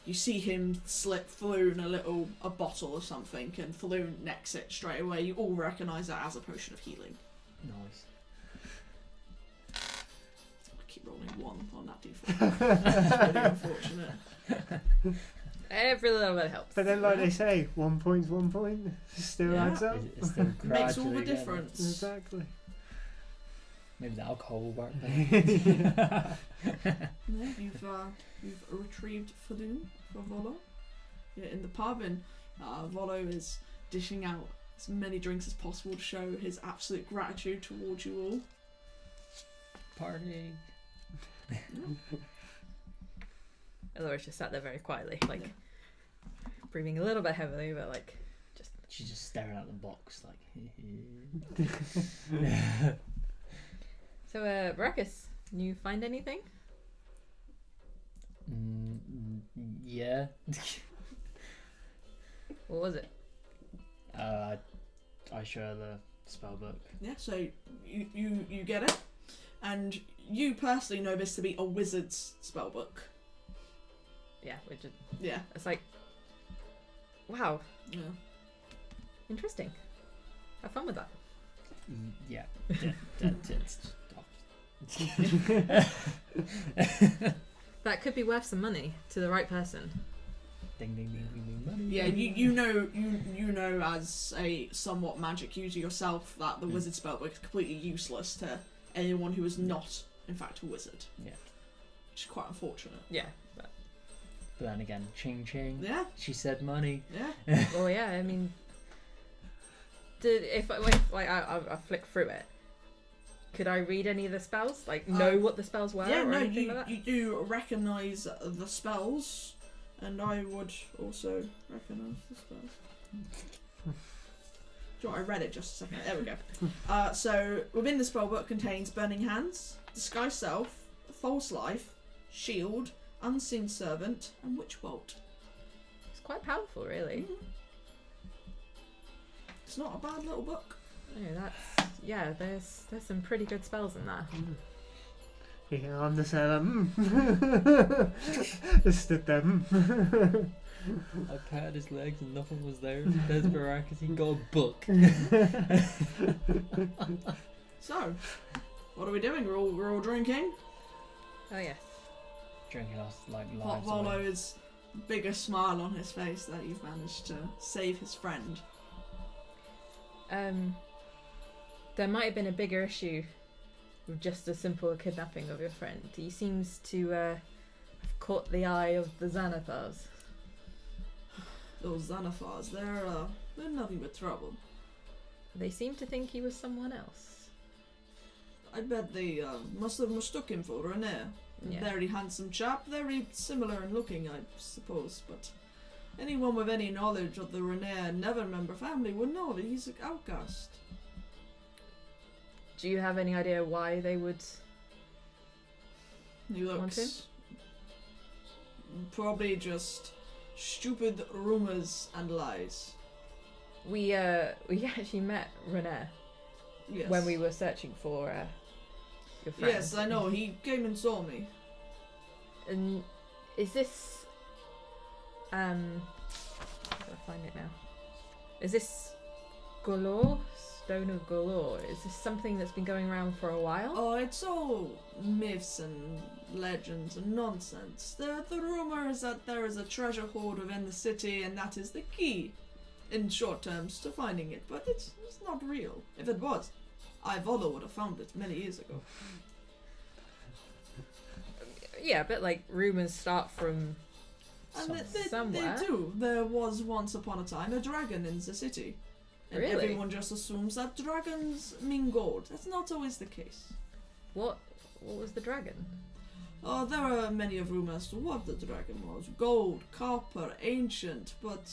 you see him slip Floon a bottle or something, and Floon necks it straight away. You all recognise that as a potion of healing. Nice. I keep rolling 1 on that d4. That's really unfortunate. Every little bit helps. But then, like they say, 1 point's 1 point. Still Yeah. adds up. It's still Makes all the gradually getting- difference. Exactly. Maybe the alcohol will work better. Yeah, you've retrieved Floon for Volo. You're in the pub, and Volo is dishing out as many drinks as possible to show his absolute gratitude towards you all. Party. Otherwise, just sat there very quietly, like breathing a little bit heavily, but like just. She's just staring at the box like. So, Barakus, you find anything? Yeah. What was it? I show her the spell book. Yeah, so you get it, and you personally know this to be a wizard's spellbook. Yeah, which is, Yeah. it's like, wow, Yeah. interesting. Have fun with that. Yeah. That could be worth some money to the right person. Ding ding ding ding ding money. Yeah, you know as a somewhat magic user yourself that the wizard spellbook is completely useless to anyone who is not, in fact, a wizard. Yeah. Which is quite unfortunate. Yeah. But, But then again, ching ching. Yeah, She said money. yeah. well, yeah. I mean, if I flick through it, could I read any of the spells? Like, know what the spells were? Yeah, or no, anything like that? you do recognise the spells, and I would also recognise the spells. Sure, I read it just a second. There we go. So, within the spellbook contains Burning Hands, Disguise Self, False Life, Shield, Unseen Servant, and Witch Bolt. It's quite powerful, really. It's not a bad little book. No, there's some pretty good spells in there. Yeah, I'm the seller. Just stood there. I patted his legs and nothing was there. There's Barakus. He got a book. So, what are we doing? We're all drinking. Oh yes. Drinking us like lives away. Volo's biggest smile on his face that you've managed to save his friend. There might have been a bigger issue with just a simple kidnapping of your friend. He seems to have caught the eye of the Xanathars. Those Xanathars, they're nothing but trouble. They seem to think he was someone else. I bet they must have mistook him for René. Yeah. Very handsome chap, very similar in looking, I suppose, but anyone with any knowledge of the René Nevermember family would know that he's an outcast. Do you have any idea why they would? He Want him? looks probably just stupid rumors and lies. We actually met René Yes. when we were searching for your friend. Yes, I know. He came and saw me. And is this how do I find it now? Is this Galore? Stone of Galore? Is this something that's been going around for a while? Oh, it's all myths and legends and nonsense. The rumor is that there is a treasure hoard within the city, and that is the key, in short terms, to finding it. But it's not real. If it was, Volo would have found it many years ago. Yeah, but like rumors start from And they somewhere. do. There was once upon a time a dragon in the city. And Really? everyone just assumes that dragons mean gold. That's not always the case. What was the dragon? Oh, there are many of rumors as to what the dragon was. Gold, copper, ancient, but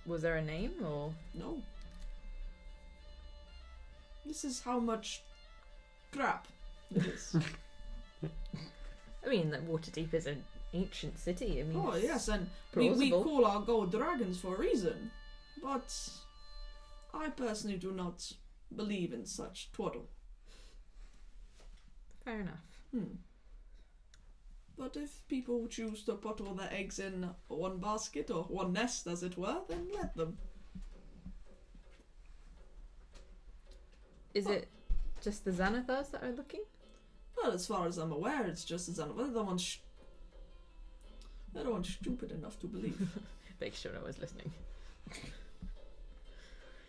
Was there a name or? no. This is how much crap it is. I mean, like, Waterdeep is an ancient city. I mean, Oh it's yes, and we plausible. call our gold dragons for a reason. But I personally do not believe in such twaddle. Fair enough. but if people choose to put all their eggs in one basket, or one nest as it were, then let them. Is it just the Xanathars that are looking? Well, as far as I'm aware, it's just as they're the ones stupid enough to believe. Make sure I was listening.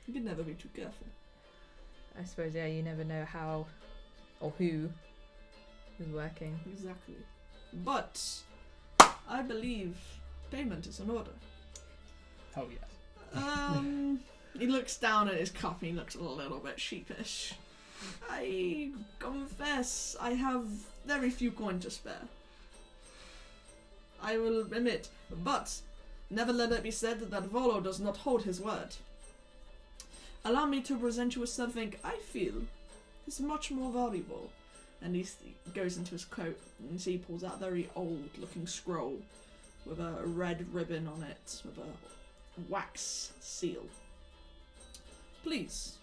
You can never be too careful. I suppose, yeah, you never know how or who is working. Exactly. But I believe payment is in order. Oh yes. He looks down at his cup and he looks a little bit sheepish. I confess I have very few coin to spare. I will admit, but never let it be said that Volo does not hold his word. Allow me to present you with something I feel is much more valuable. And he goes into his coat and he pulls out a very old looking scroll with a red ribbon on it with a wax seal. Please,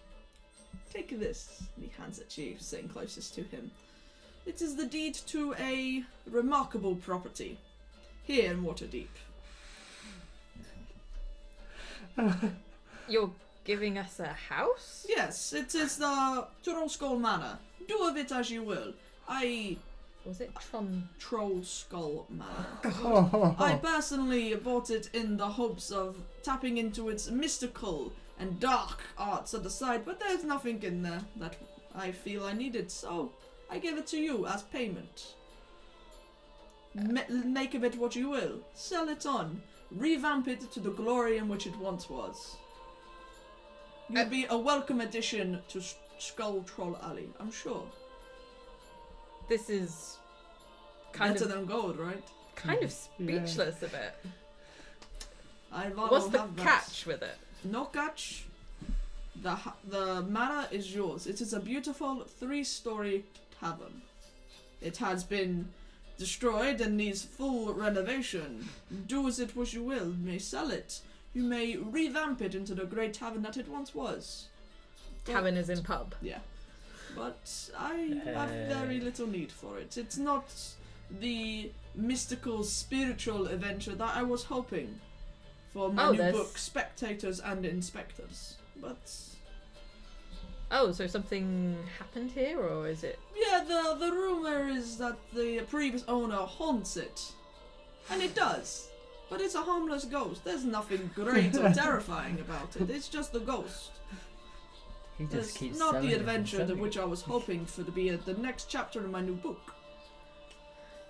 take this. And he hands it to you, sitting closest to him. It is the deed to a remarkable property here in Waterdeep. You're giving us a house? Yes, it is the Trollskull Manor. Do of it as you will. Was it Tron? Trollskull Manor. Oh, I personally bought it in the hopes of tapping into its mystical and dark arts at the side, but there's nothing in there that I feel I needed, so I give it to you as payment. Make of it what you will. Sell it on. Revamp it to the glory in which it once was. You'll be a welcome addition to Skull Troll Alley, I'm sure. This is kind Better of than gold, right? speechless a bit. I'd What's the have that. catch with it? No catch. The manor is yours. It is a beautiful 3-story tavern. It has been destroyed and needs full renovation. Do as it wish you will. You may sell it. You may revamp it into the great tavern that it once was. Tavern is in pub. Yeah. But I have very little need for it. It's not the mystical, spiritual adventure that I was hoping for my new book, Spectators and Inspectors. But oh, so something happened here, or is it? yeah, the rumor is that the previous owner haunts it. And it does. But it's a harmless ghost. There's nothing great or terrifying about it. It's just the ghost. He just It's keeps not selling the it and adventure selling which it. I was hoping for to be the next chapter in my new book.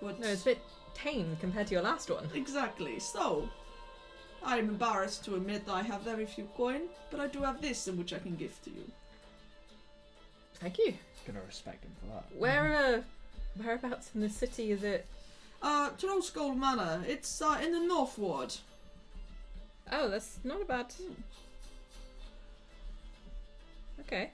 But No, it's a bit tame compared to your last one. exactly. So, I'm embarrassed to admit that I have very few coin, but I do have this in which I can give to you. Thank you. Gonna respect him for that. Whereabouts in the city is it? Trollskull Manor. It's in the North Ward. Oh, that's not a bad. Okay.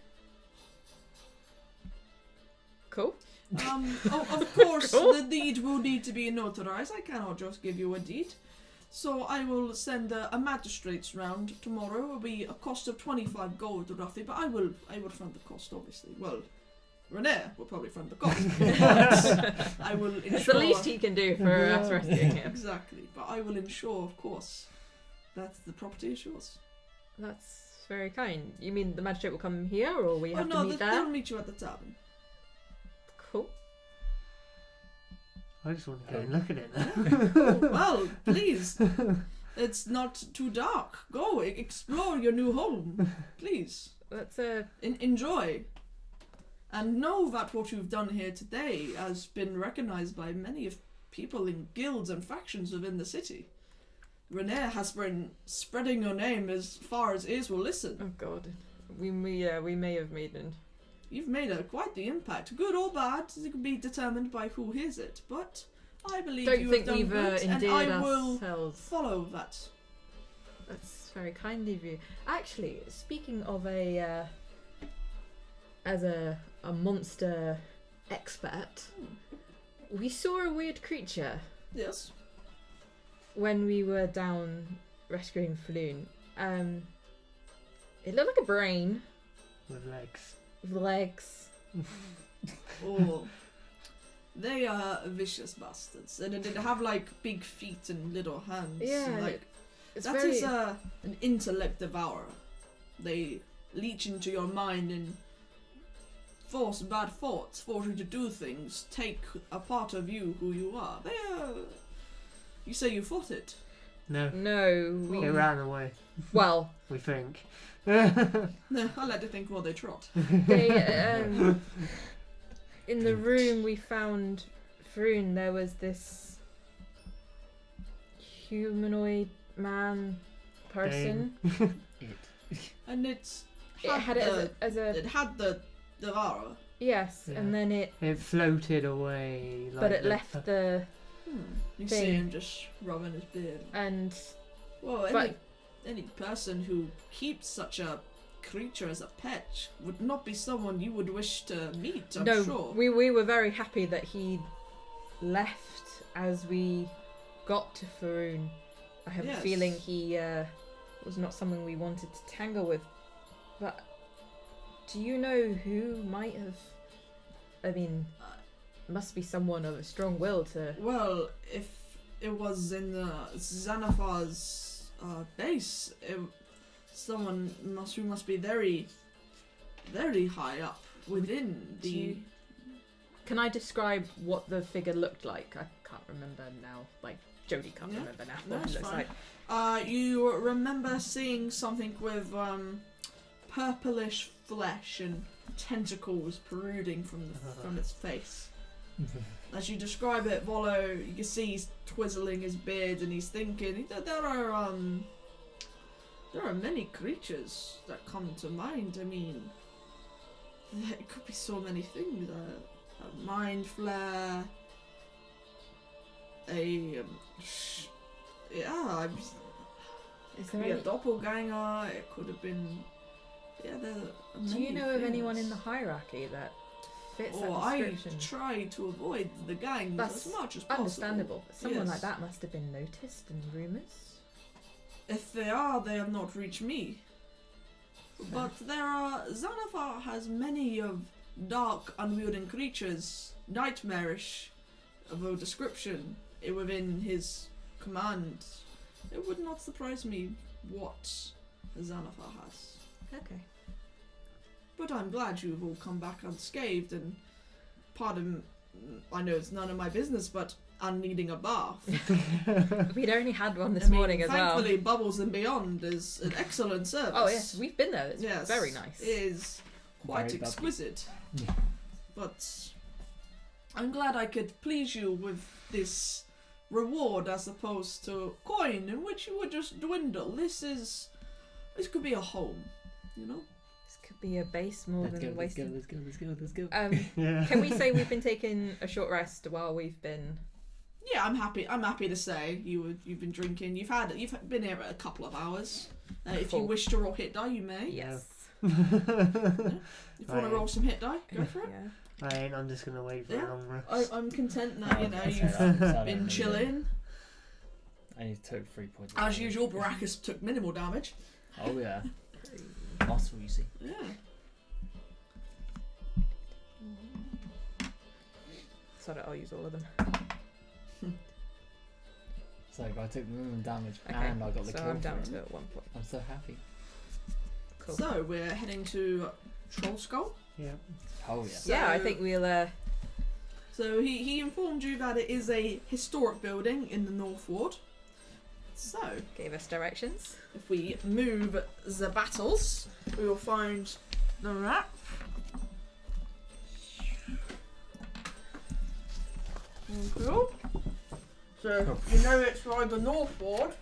Cool. Of course, Cool. the deed will need to be notarized. I cannot just give you a deed. So I will send a magistrate's round tomorrow. It will be a cost of 25 gold roughly, but I will fund the cost, obviously. Well, René will probably fund the cost. But I will ensure... It's the least he can do for us rescuing him. Exactly, but I will ensure, of course, that the property is yours. That's very kind. You mean the magistrate will come here, or we have to meet they'll there? meet you at the tavern. Cool. I just want to go and look at it. Well, please. It's not too dark. Go, explore your new home. Please. That's Enjoy. And know that what you've done here today has been recognized by many of people in guilds and factions within the city. René has been spreading your name as far as ears will listen. oh god. We may have made an. You've made quite the impact. Good or bad, it can be determined by who hears it. But I believe Don't you think have done we've good, and endeared I will ourselves. follow that. That's very kind of you. Actually, speaking of as a monster expert, we saw a weird creature Yes. when we were down rescuing Floon. It looked like a brain With legs. with legs. Oh. They are vicious bastards, and they have like big feet and little hands. Yeah, and, like it's that very. is an intellect devourer. They leech into your mind and force bad thoughts, force you to do things, take a part of you who you are. They are. You say you fought it. No, No, we. it ran away. Well, We think. No, I like to think while they trot. they. In the room we found Froon, there was this humanoid man person. And it's It had it as a it had the devourer. yes, Yeah. and then it, It floated away. Like but it left the You Thing. see him just rubbing his beard. and Well, But- any person who keeps such a creature as a pet would not be someone you would wish to meet, I'm no, sure. we were very happy that he left as we got to Faroon. I have Yes. a feeling he was not someone we wanted to tangle with. But do you know who might have? I mean, must be someone of a strong will to. Well, if it was in the Xanathar's base, someone who must be very, very high up within Do the. you- Can I describe what the figure looked like? I can't remember now. Like Jodie can't Yeah, remember now. no, What it's it looks fine. like. You remember seeing something with purplish flesh and tentacles protruding from its face. As you describe it, Volo, you can see he's twizzling his beard and he's thinking that there are many creatures that come to mind. I mean, it could be so many things. A mind flare, Is could there be a any, doppelganger. It could have been. Yeah, there are do you many know of anyone in things. the hierarchy that fits Or that I description? try to avoid the gangs That's as much as possible. Understandable. Someone Yes. like that must have been noticed in rumours. If they are, they have not reached me. But there are. Xanathar has many of dark, unwielding creatures, nightmarish of a description within his command. It would not surprise me what Xanathar has. Okay. But I'm glad you've all come back unscathed, and pardon, I know it's none of my business, but I'm needing a bath. We'd only had one this I mean, morning as well. thankfully, Bubbles and Beyond is an excellent service. Oh yes, we've been there. It's Yes, very nice. It is quite Very bubbly. exquisite. Yeah. But I'm glad I could please you with this reward as opposed to coin in which you would just dwindle. This could be a home, you know? This could be a base more Let's than go, let's go, wasting. let's go. Yeah. Can we say we've been taking a short rest while we've been? Yeah, I'm happy to say you've been drinking. You've been here a couple of hours. If you Full. wish to roll hit die, you may. Yes. If you want to Right. roll some hit die, go for it. Yeah. I ain't. I'm just gonna wait for Yeah. a long rest. I'm content that Oh, you know okay, you've so I don't been need it. chilling. I only took 3 points. of As damage. usual, Barakus took minimal damage. Oh yeah. Muscle, you see. Yeah. Sorry, I'll use all of them. So I took the minimum damage Okay. and I got the So kill I'm down for to it. 1 point. I'm so happy. Cool. So we're heading to Troll Skull. Yeah. Oh yeah. yeah, I So- think we'll. So he informed you that it is a historic building in the North Ward. So Gave us directions. if we move the battles, we will find the map. Cool. So you know it's by the North Ward.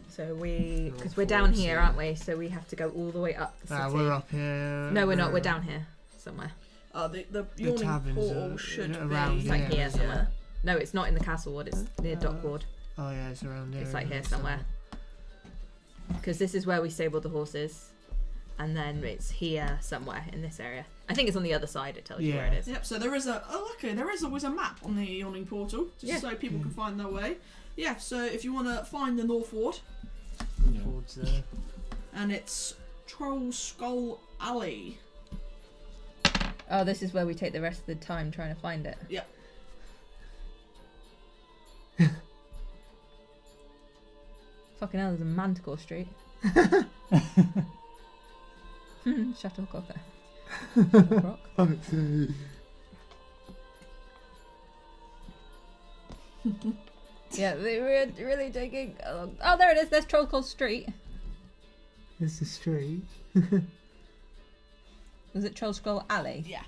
So we, because North we're down Ward's here, here. aren't we? So we have to go all the way up the city. We're up here. No, we're not. We're down here somewhere. The yawning tavern's, portal should around be It's like Yeah, here yeah. somewhere. No, it's not in the castle ward. It's near Dock Ward. Oh yeah, it's around there. It's like here somewhere. Because this is where we stabled the horses, and then it's here somewhere in this area. I think it's on the other side. It tells you where it Yeah. is. Yep, so there is there is always a map on the yawning portal, just Yeah. so people can find their way. Yeah, so if you want to find the North Ward, Yeah. Towards there. and it's Troll Skull Alley. Oh, this is where we take the rest of the time trying to find it. Yep. Fucking hell, there's a Manticore Street. Shuttlecock. Shuttlecock. Yeah, they were really taking a long... Oh, there it is. There's Trollcold Street. It's the street. Was it Troll Scroll Alley? Yeah.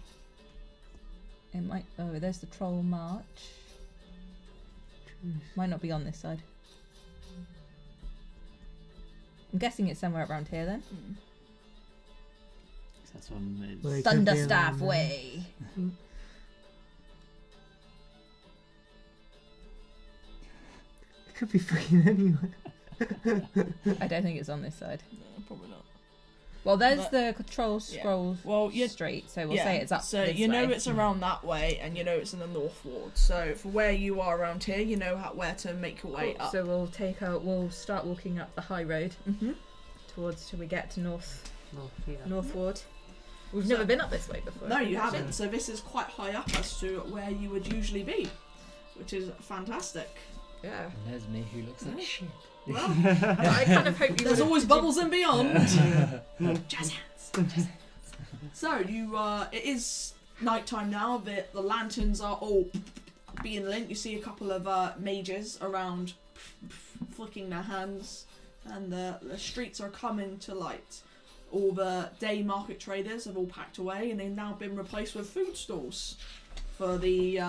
It might... Oh, there's the Troll March. Might not be on this side. I'm guessing it's somewhere around here then. That's one. Well, it could be Thunderstaff around there. Way. It could be fucking anywhere. I don't think it's on this side. No, probably not. Well, there's But- the Troll Scroll Well, you Street, so we'll say it's up So this you know way. it's around that way, and you know it's in the north ward. So for where you are around here, you know where to make your way Cool. up. So we'll start walking up the high road Mm-hmm. till we get to Yeah. North Ward. We've So- never been up this way before. No, have we, you actually? haven't. So this is quite high up as to where you would usually be, which is fantastic. Yeah. And there's me who looks like shit. Well, I kind of hope you. there's would've- always bubbles and beyond. Yeah. Jazz hands. So you, it is nighttime now. The lanterns are all being lit. You see a couple of mages around, flicking their hands, and the streets are coming to light. All the day market traders have all packed away, and they've now been replaced with food stalls for the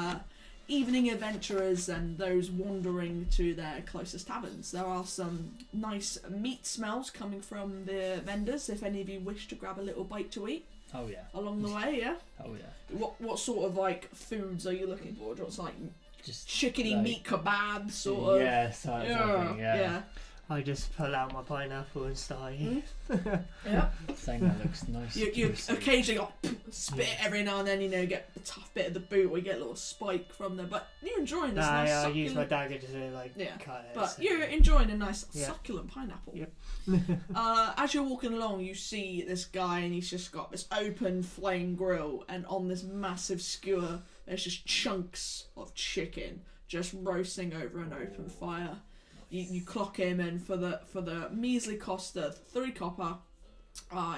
evening adventurers and those wandering to their closest taverns. There are some nice meat smells coming from the vendors if any of you wish to grab a little bite to eat Oh yeah. along the way. Yeah. Oh yeah. What sort of like foods are you looking for? What's like Just chickeny like- meat kebabs sort of? Yeah, so something. Yeah. Yeah. I just pull out my pineapple and start eating. Yeah. Saying that looks nice. You juicy. occasionally spit every now and then, you know, get a tough bit of the boot or you get a little spike from there, but you're enjoying this nice I use my succulent... dagger to like Yeah, cut it. But so- you're enjoying a nice Yeah. succulent pineapple. Yep. As you're walking along, you see this guy and he's just got this open flame grill, and on this massive skewer there's just chunks of chicken just roasting over an open fire. You clock him, and for the measly cost of 3 copper,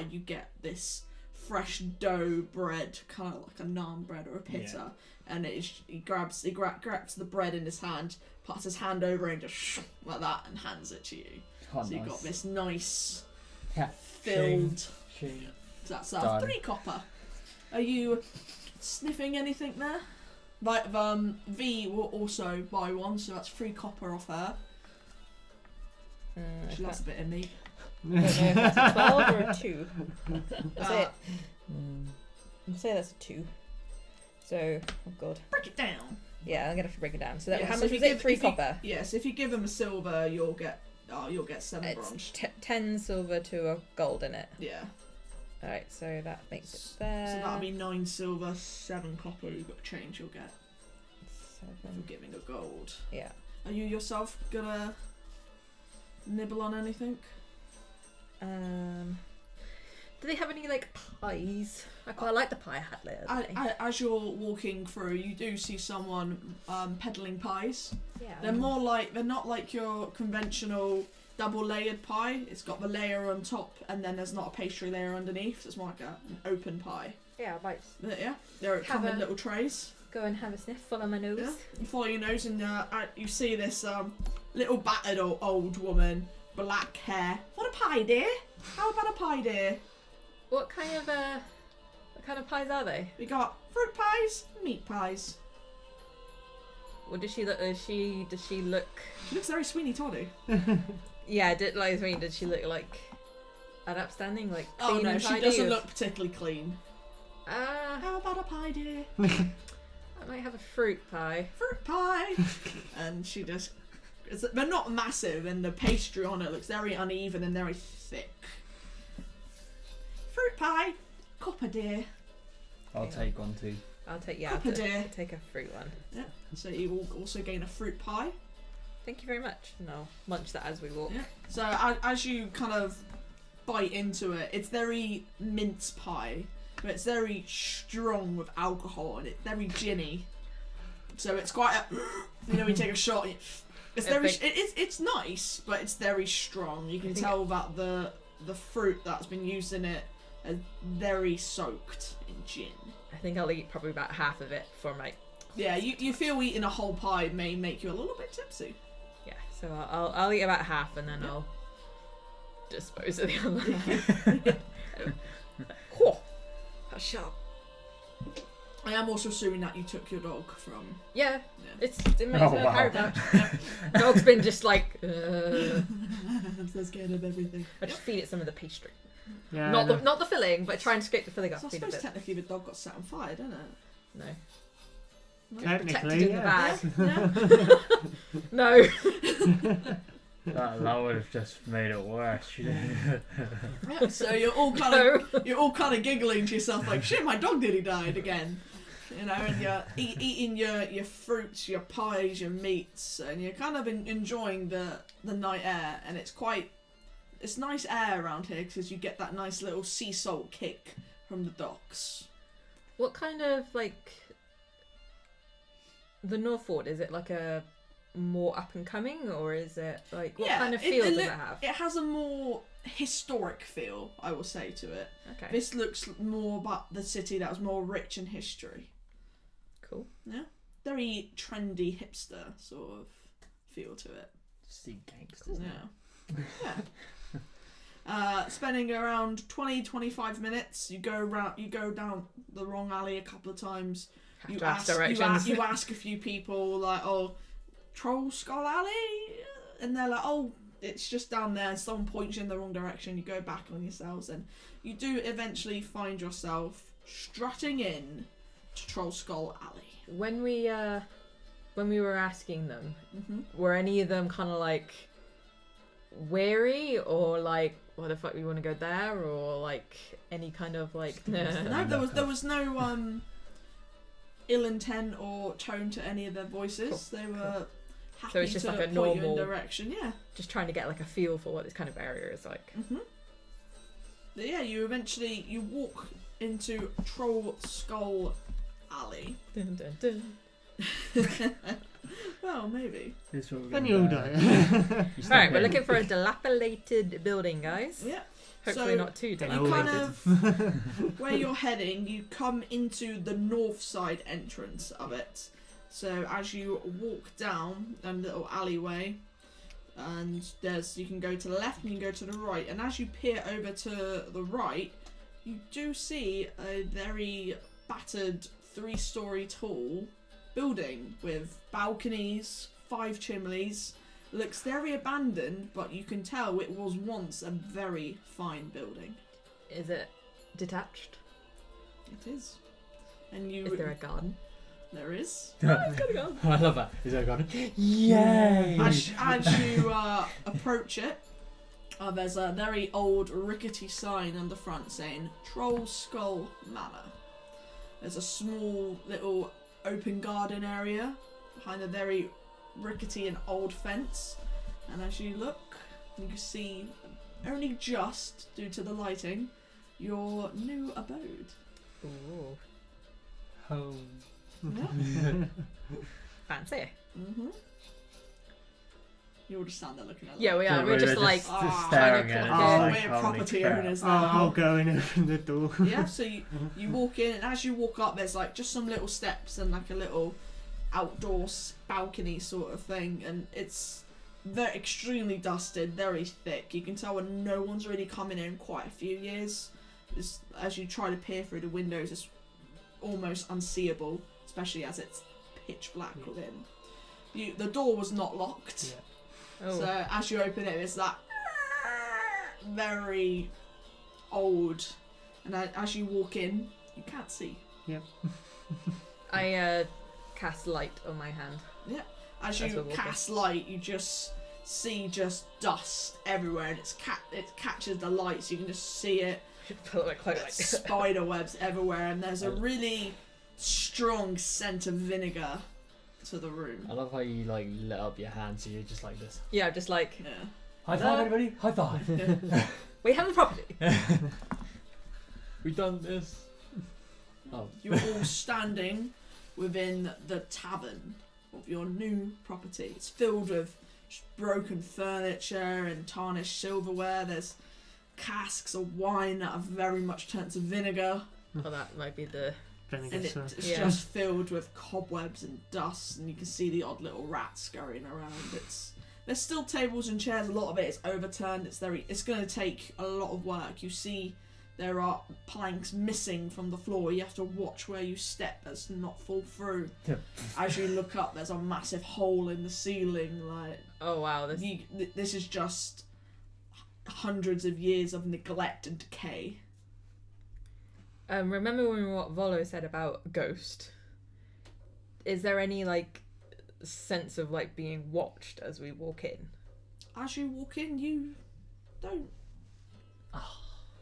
you get this fresh dough bread, kind of like a naan bread or a pita, Yeah. and he grabs the bread in his hand, puts his hand over it, and just like that, and hands it to you. Oh, So you've nice. got this nice Yeah. filled. Shing. So that's Done. 3 copper. Are you sniffing anything there? Right, V will also buy one, so that's 3 copper off her. She loves a bit of meat. I don't know if that's a 12 or a 2. That's Uh, it. I'll say that's a 2. So, oh god. Break it down. Yeah, I'm gonna have to break it down. So that, Yeah, how so much if you was it? give- 3 if you- copper. Yes, if you give him a silver, you'll get 7 bronze. It's 10 silver to a gold in it. Yeah. Alright, so that makes it So there. that'll be 9 silver, 7 copper. You've got change. You'll get for 7. giving a gold. Yeah. Are you yourself gonna nibble on anything? Do they have any like pies? I quite like the pie I had later. As you're walking through, you do see someone peddling pies. Yeah. They're not like your conventional double layered pie. It's got the layer on top, and then there's not a pastry layer underneath. It's more like an open pie. Yeah, I might But yeah, they come in little trays. go and have a sniff. Follow my nose. Yeah. You follow your nose, and you see this little battered old woman, black hair. Want a pie, dear? How about a pie, dear? What kind of pies are they? We got fruit pies, meat pies. What does she look? Does she look? She looks very Sweeney Toddy. Yeah, did she look like an upstanding, like clean Oh no, and she tidy doesn't or- look particularly clean. How about a pie, dear? I might have a fruit pie. Fruit pie. And she just, they're not massive, and the pastry on it looks very uneven and very thick. Fruit pie, copper, dear. I'll take one too. I'll take Copper, dear. I'll take a fruit one. Yeah. So you will also gain a fruit pie. Thank you very much. And I'll munch that as we walk. Yeah. So as you kind of bite into it, it's very mince pie. but it's very strong with alcohol and it's very ginny. So it's quite a, you take a shot. It's very. It's nice, but it's very strong. You can tell that the fruit that's been used in it is very soaked in gin. I think I'll eat probably about half of it for my. Yeah, you feel eating a whole pie may make you a little bit tipsy. Yeah, so I'll eat about half and then I'll dispose of the other half. Whoa, that's sharp. I am also assuming that you took your dog from. Yeah, Yeah. it makes no wow. apparent. Dog's been just like. I'm so scared of everything. I just feed it some of the pastry. Yeah. Not the filling, but try and scrape the filling So off. I Feed a suppose bit. technically the dog got set on fire, didn't it? No. No? Protected Technically, in the bag. Yeah. No. That would have just made it worse. Yeah, so you're all kind of giggling to yourself like, shit, my dog nearly died again. And you're eating your fruits, your pies, your meats, and you're kind of enjoying the night air. And it's nice air around here because you get that nice little sea salt kick from the docks. What kind of the Northford? Is it like a more up and coming, or is it like what kind of feel does it have? It has a more historic feel, I will say, to it. Okay. This looks more about the city that was more rich in history. Cool. Yeah, very trendy hipster sort of feel to it. See gangsters. Yeah. Spending around 20-25 minutes. You go down the wrong alley a couple of times. Have to ask directions. You ask a few people like, oh, Troll Skull Alley, and they're like, oh, it's just down there. Someone points you in the wrong direction. You go back on yourselves, and you do eventually find yourself strutting in to Troll Skull Alley. When we were asking them, Mm-hmm. were any of them kind of like wary or like, what the fuck, we want to go there, or like any kind of like? No, there was no ill intent or tone to any of their voices. Cool. They were happy So it's just to like a point you in normal- direction. Yeah. Just trying to get like a feel for what this kind of area is like. Mm-hmm. But yeah, you walk into Troll Skull Alley. Dun, dun, dun. Well, maybe. This one Then you'll die. Alright, we're looking for a dilapidated building, guys. Yeah. Hopefully So, not too You dilapidated. kind of, where you're heading, you come into the north side entrance of it. So as you walk down a little alleyway, and you can go to the left and you can go to the right. And as you peer over to the right, you do see a very battered 3-story tall building with balconies, 5 chimneys. Looks very abandoned, but you can tell it was once a very fine building. Is it detached? It is. And you... Is there a garden? There is. I love that. Is there a garden? Yay! As you approach it, there's a very old rickety sign on the front saying Troll Skull Manor. There's a small little open garden area behind a very rickety and old fence, and as you look, you can see, only just due to the lighting, your new abode. Ooh, Home. Yeah. fancy. Mm-hmm. You're just standing there looking at it. Yeah, we are. So We're just like Ah, staring trying at to it. clock It's in. like, we're holy property crap. owners Oh, now. I'll go and open the door. Yeah, so you walk in, and as you walk up, there's like just some little steps and like a little outdoor balcony sort of thing, and it's extremely dusted, very thick. You can tell when no one's really come in here in quite a few years. As you try to peer through the windows, it's almost unseeable, especially as it's pitch black within. The door was not locked. Yeah. Oh, So as you open it, it's that very old, and as you walk in, you can't see. I cast light on my hand. As As you we're walking. cast light, you just see dust everywhere, and it catches the light, so you can just see it. Pull up my cloak like Spider webs everywhere, and there's a really strong scent of vinegar to the room. I love how you like lit up your hands, so you're just like this. Yeah, just like Yeah. High five, everybody! High five! we have the property. We've done this. Oh. You're all standing within the tavern of your new property. It's filled with broken furniture and tarnished silverware. There's casks of wine that have very much turned to vinegar. Well, that might be the. Vinegar, And so. it's Yeah. just filled with cobwebs and dust, and you can see the odd little rats scurrying around. There's still tables and chairs. A lot of it is overturned. It's going to take a lot of work. You see there are planks missing from the floor. You have to watch where you step as to not fall through. Yeah. As you look up, there's a massive hole in the ceiling. Like Oh wow, this. this is just hundreds of years of neglect and decay. Remember what Volo said about ghost? Is there any like sense of like being watched as we walk in? As you walk in, you don't.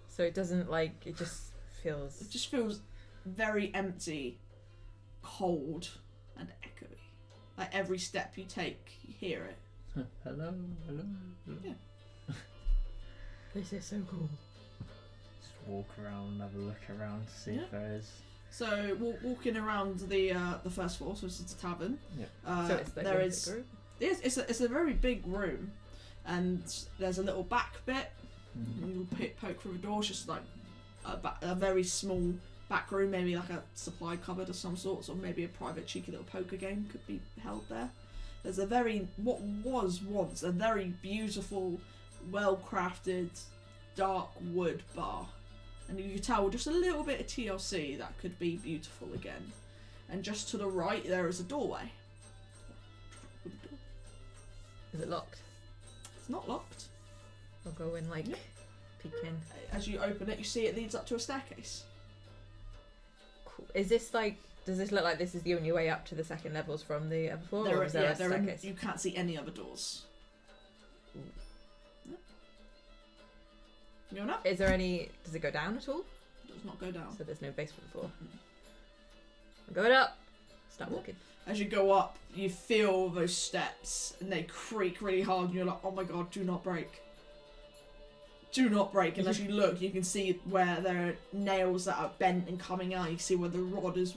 So it doesn't like it just feels. It just feels very empty, cold, and echoey. Like every step you take, you hear it. Hello, hello. Yeah. This is so cool. Just walk around, have a look around, see Yeah. if there is. So walking around the first floor, so it's a tavern. Yeah. So it's like there one is. big room? Yes, it's a very big room, and there's a little back bit. Mhm. And you'll poke through a door. It's just like a very small back room, maybe like a supply cupboard of some sort, or maybe a private cheeky little poker game could be held there. There's what was once a very beautiful, well-crafted, dark wood bar, and you can tell just a little bit of TLC that could be beautiful again. And just to the right, there is a doorway. Is it locked? It's not locked. I'll go in like Yeah. peek in. As you open it, you see it leads up to a staircase. Cool. Is this like? Does this look like this is the only way up to the second levels from the other floor, or is there a staircase? You can't see any other doors. Ooh. Yeah. You going up? Is there any? Does it go down at all? It does not go down. So there's no basement floor. Mm. I'm going up. Start Yeah. walking. As you go up, you feel those steps, and they creak really hard, and you're like, "Oh my god, do not break! Do not break!" And as you look, you can see where there are nails that are bent and coming out. You see where the wood has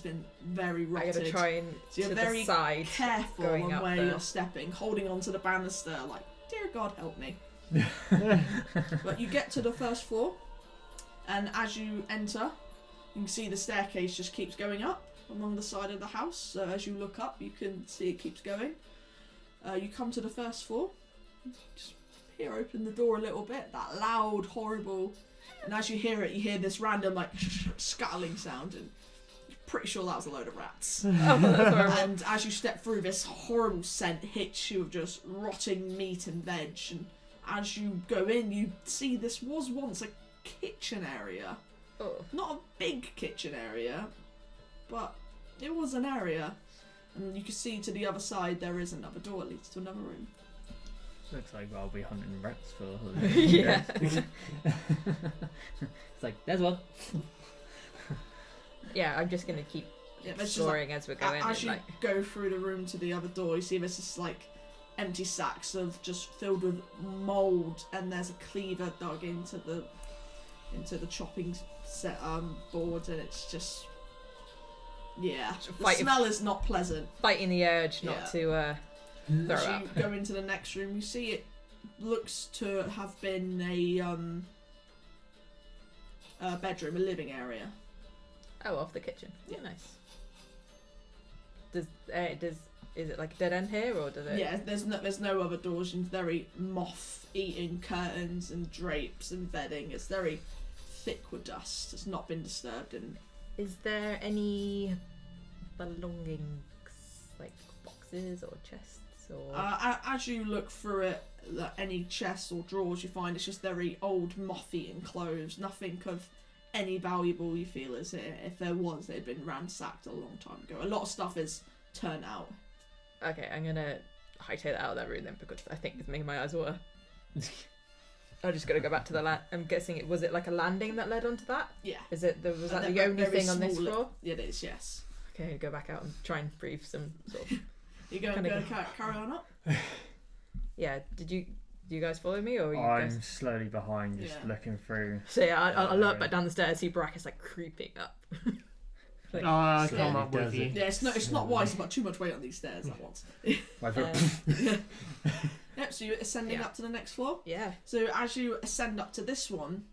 been very I rotted. gotta try and So you're to very the side. Careful going on up where there. you're stepping, holding onto the banister, like, "Dear God, help me!" But you get to the first floor, and as you enter, you can see the staircase just keeps going up along the side of the house. So as you look up, you can see it keeps going. You come to the first floor, just hear open the door a little bit, that loud, horrible, and as you hear it, you hear this random like scuttling sound, and you're pretty sure that was a load of rats. Oh, that's horrible. And as you step through, this horrible scent hits you of just rotting meat and veg. And as you go in, you see this was once a kitchen area. Oh. Not a big kitchen area, but it was an area. And you can see to the other side there is another door that leads to another room. Looks like I'll be hunting rats for. Yeah. It's like there's one. Yeah, I'm just gonna keep Yeah, there's just like, exploring as we're going. as and, you like, go through the room to the other door, you see there's just like empty sacks of just filled with mould, and there's a cleaver dug into the chopping set board, and it's just the Fight- smell is not pleasant. fighting the urge not Yeah. to throw As up. you go into the next room, you see it looks to have been a bedroom, a living area. Oh, off the kitchen. Yeah, Yeah. nice. Is it like a dead end here, or does it? Yeah, there's no other doors, and very moth-eaten curtains and drapes and bedding. It's very thick with dust. It's not been disturbed, and Is there any belongings, like boxes or chests or? as you look through it, any chests or drawers you find, it's just very old, moth-eaten clothes. Nothing of any valuable you feel is here. If there was, they'd been ransacked a long time ago. A lot of stuff is turned out. Okay, I'm gonna hightail it out of that room then, because I think it's making my eyes water. I'm just gonna go back to the land. I'm guessing was it like a landing that led onto that? Yeah. Was that the They're only very thing on this small floor? It is, yes. Okay, go back out and try and breathe some sort of. You going Kinda to go- carry on up? Yeah. Did you Do you guys follow me, or are you I'm guys? slowly behind, just Yeah. looking through. So yeah, I look back down the stairs, see Barakus like creeping up. Oh, I So come he up with does you. it. Yeah, it's not wise to put too much weight on these stairs at once. Like, Yep, so you're ascending Yeah. up to the next floor. Yeah. So as you ascend up to this one,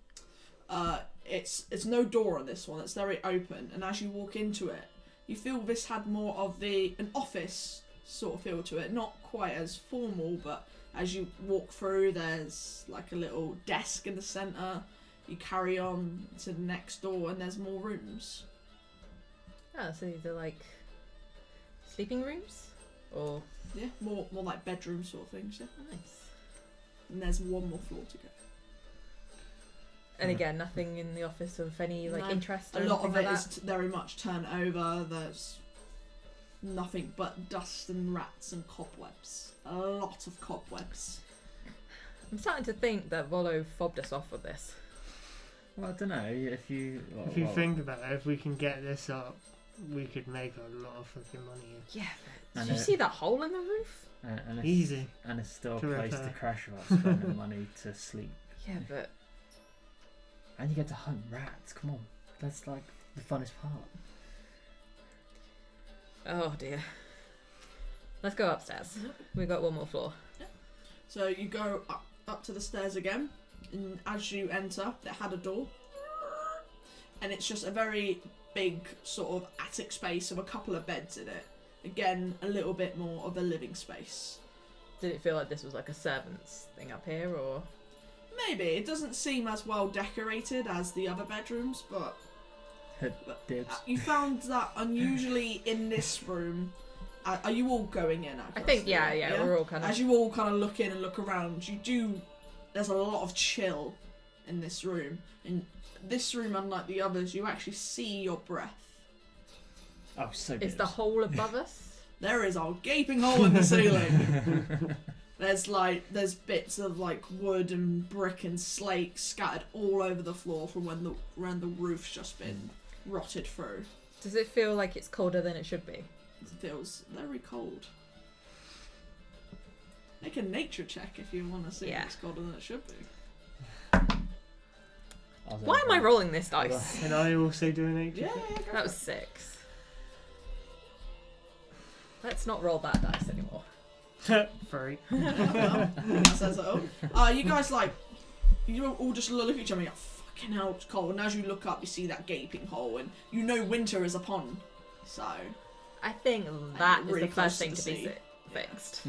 it's no door on this one. It's very open, and as you walk into it, you feel this had more of an office sort of feel to it. Not quite as formal, but as you walk through, there's like a little desk in the centre. You carry on to the next door, and there's more rooms. Oh, so these are like sleeping rooms, or Yeah, more like bedroom sort of things. Yeah, nice. and there's one more floor to go. And again, nothing in the office of any like No, interest. A Or lot of anything it like is very much turned over. There's nothing but dust and rats and cobwebs. A lot of cobwebs. I'm starting to think that Volo fobbed us off with this. well, I don't know if you. If you think about it, if we can get this up, we could make a lot of fucking money. Yeah. And Did you it- see that hole in the roof? And it's, Easy. And it's still a to place to repair. crash without spending money to sleep. Yeah, but And you get to hunt rats. Come on, that's like the funnest part. oh dear. Let's go upstairs. We got one more floor. So you go up to the stairs again, and as you enter, it had a door, and it's just a very big sort of attic space with a couple of beds in it. Again, a little bit more of a living space. Did it feel like this was like a servant's thing up here, or? Maybe it doesn't seem as well decorated as the other bedrooms, but Dibs. you found that unusually in this room. Are you all going in? I think yeah, we're all kind of. As you all kind of look in and look around, there's a lot of chill in this room. In this room, unlike the others, you actually see your breath. Oh, so Is good. the hole above us? There is a gaping hole in the ceiling. There's bits of like wood and brick and slate scattered all over the floor from when the roof's just been rotted through. Does it feel like it's colder than it should be? It feels very cold. Make a nature check if you want to see Yeah. if it's colder than it should be. Why am I rolling this Hold dice? Can I also do an nature? Yeah, go That was 6. Let's not roll that dice anymore. 3. well, that says it all. You guys you all just look at each other and go, fucking hell, it's cold. And as you look up, you see that gaping hole, and you know winter is upon. So, I think that is really the close first to thing the to be sea. fixed.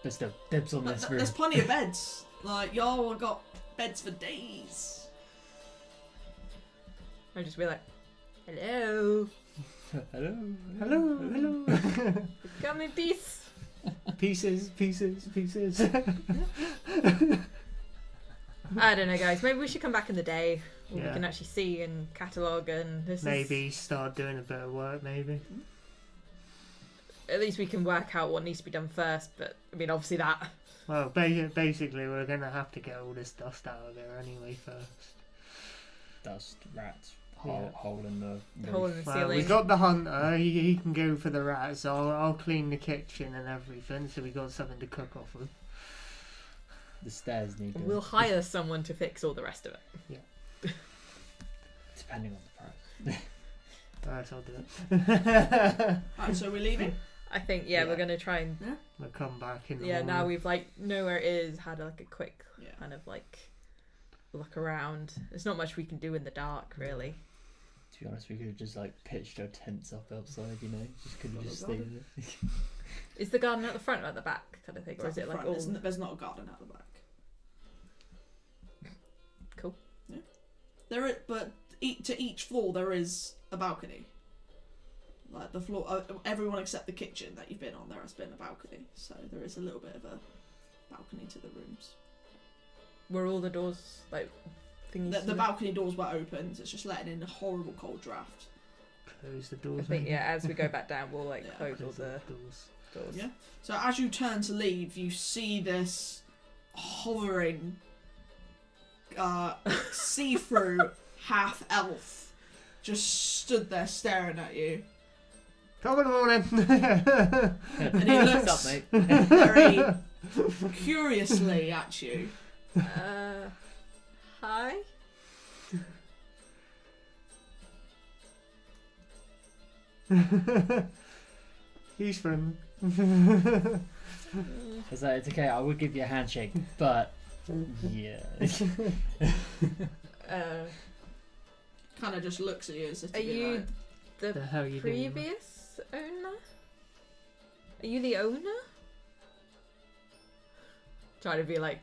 There's still dibs on this room. there's plenty of beds. Like, y'all have got beds for days. I'll just be like, hello, Hello. Hello, hello. come in peace. Pieces. I don't know, guys. Maybe we should come back in the day where Yeah. we can actually see and catalogue and this Maybe start doing a bit of work, maybe. At least we can work out what needs to be done first, but I mean, obviously that. Well, basically, we're going to have to get all this dust out of there anyway first. Dust, rats, Yeah. hole in the Hole roof. in the Well, ceiling. we got the hunter, he can go for the rats. I'll clean the kitchen and everything, so we got something to cook off of. The stairs need We'll hire someone to fix all the rest of it. depending on the price. Alright, I'll do it. Right, so we're leaving. I think, Yeah. we're going to try and. We'll come back in the Yeah, now morning. we've like know where it is, had like a quick Yeah. kind of like look around. There's not much we can do in the dark, really. To be honest, we could have just like pitched our tents up outside, you know. Just could have Got just a stayed there. Is the garden at the front or at the back, kind of thing, or is it like all? There's not a garden out the back. Cool. Yeah. There is, but to each floor there is a balcony. Like the floor, everyone except the kitchen that you've been on, there has been a balcony. So there is a little bit of a balcony to the rooms. Were all the doors like thingies? The balcony doors were open, so it's just letting in a horrible cold draft. Close the I doors. think maybe? as we go back down, we'll like Yeah, close all Close the doors. doors. Yeah. So as you turn to leave, you see this hovering, see-through half elf just stood there staring at you. Top of the morning. And he looks What's up, mate? very, curiously at you. Hi? He's friendly. It's like, it's okay, I would give you a handshake, but yeah. Kind of just looks at you as if to Are be you like, the The hell you doing? previous owner? Are you the owner? Trying to be like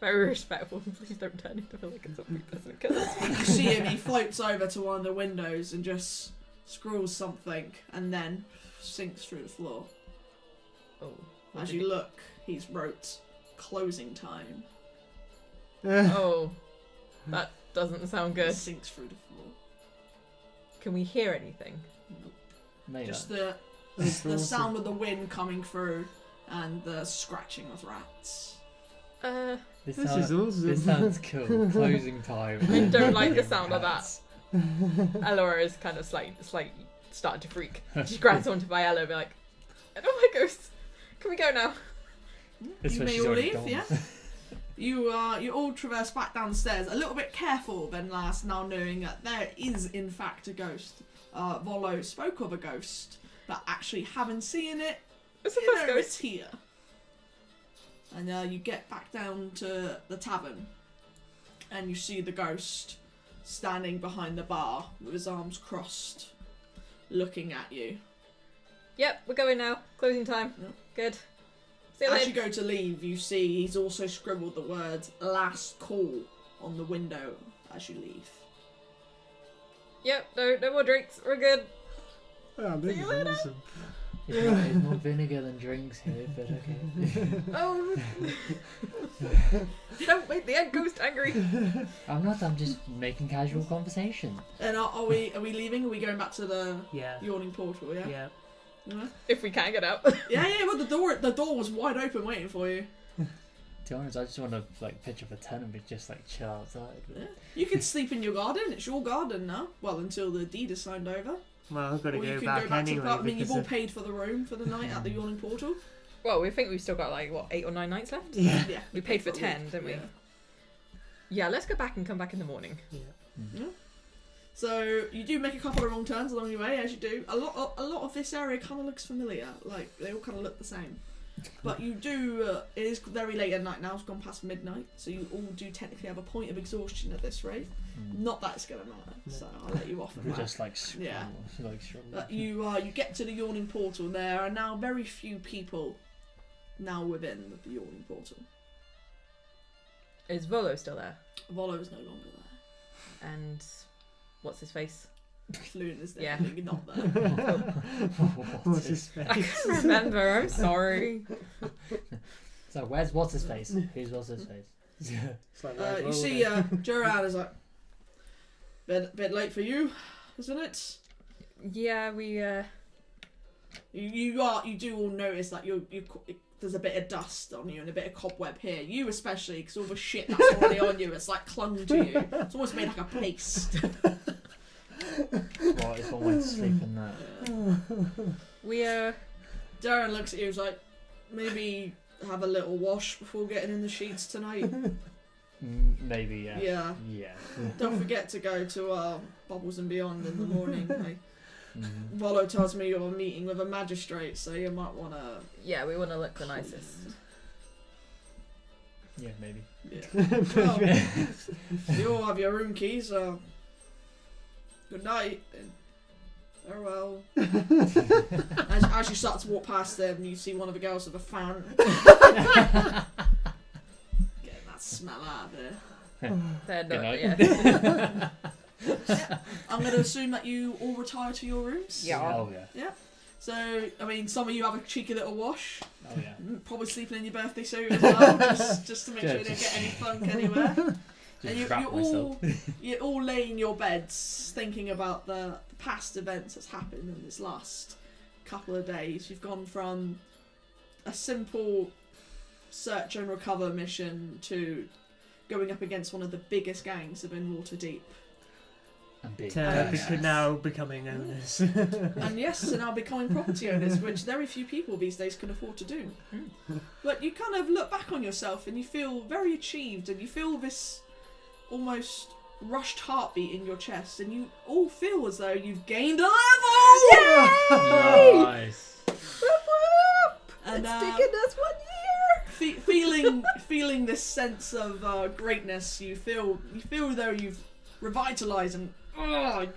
very respectful. Please don't turn into like a zombie person. 'Cause you see him, he floats over to one of the windows and just scrawls something and then sinks through the floor. oh, what As did you he- look, he's wrote closing time. Oh, that doesn't sound It good. sinks through the floor. Can we hear anything? Nope. Maybe. Just the sound of the wind coming through and the scratching of rats. This This sounds, is awesome. this sounds cool. Closing time. I don't like the Hearing sound of that. rats. Elora is kind of slightly starting to freak. She grabs onto Viella and be like, I don't like ghosts. Can we go now? This You one may she's all already leave, gone. yeah? You all traverse back downstairs, a little bit careful than last, now knowing that there is in fact a ghost. Volo spoke of a ghost, but actually haven't seen it. It's the You first know it's ghost. here. And you get back down to the tavern, and you see the ghost standing behind the bar with his arms crossed, looking at you. Yep, we're going now. Closing time. Yep. Good. See you As you later. go to leave, you see he's also scribbled the words "last call" on the window as you leave. Yep, no more drinks. We're good. Oh, this See you is later. awesome. It's more vinegar than drinks here, but okay. Oh. Don't make the end ghost angry. I'm not, I'm just making casual conversation. And are we leaving? Are we going back to the Yeah. yawning portal? Yeah. Yeah. Yeah. If we can get out. Yeah. Well, the door was wide open, waiting for you. To be honest, I just want to like pitch up a tent and be just like chill outside. But... Yeah. You can sleep in your garden. It's your garden now. Well, until the deed is signed over. Well, I've got to Or you go can back go back to the anyway garden. I mean, you've because all of... paid for the room for the night at the yawning portal. Well, we think we've still got like, what, 8 or 9 nights left? Yeah. Yeah. We paid for a 10, week. didn't we? Yeah. Yeah, let's go back and come back in the morning. Mm. So you do make a couple of wrong turns along your way, as you do. A lot of this area kind of looks familiar. Like they all kind of look the same. But you do. It is very late at night now. It's gone past midnight, so you all do technically have a point of exhaustion at this rate. Not that it's gonna matter. No. So I'll let you off of We're that. just like Yeah. like struggle. But you get to the yawning portal. And there are now very few people now within the yawning portal. Is Volo still there? Volo is no longer there. And what's his face? Floon is Yeah. definitely not there. What's his face? I can't remember, I'm sorry. So where's what's his face? Who's what's his face? It's like You see, Gerard is like, bit late for you, isn't it? Yeah, we, You do all notice that there's a bit of dust on you and a bit of cobweb here. You especially, because all the shit that's already on you, it's like clung to you. It's almost made like a paste. Well, it's one way to sleep in that. we, Darren looks at you and is like, maybe have a little wash before getting in the sheets tonight. Maybe, yeah. Yeah. Yeah. Don't forget to go to Bubbles and Beyond in the morning. Hey. Mhm. Volo tells me you're meeting with a magistrate, so you might want to... yeah, we want to look the nicest. Yeah, maybe. Yeah. Well, you all have your room keys, so... Good night, and farewell. As you start to walk past them, you see one of the girls with a fan. Getting that smell out of there. They're Good not, night. yeah. I'm going to assume that you all retire to your rooms. Yeah. Oh yeah. So, I mean, some of you have a cheeky little wash. Oh yeah. Probably sleeping in your birthday suit as well, just to make sure you Good. don't get any funk anywhere. Just And wrap myself. you all lay in your beds thinking about the past events that's happened in this last couple of days. You've gone from a simple search and recover mission to going up against one of the biggest gangs of in Waterdeep. And big to badass. now becoming owners. And yes, to now becoming property owners, which very few people these days can afford to do. But you kind of look back on yourself and you feel very achieved, and you feel this almost rushed heartbeat in your chest, and you all feel as though you've gained a level! Nice. And, It's taken us 1 year. feeling this sense of greatness, you feel though you've revitalized and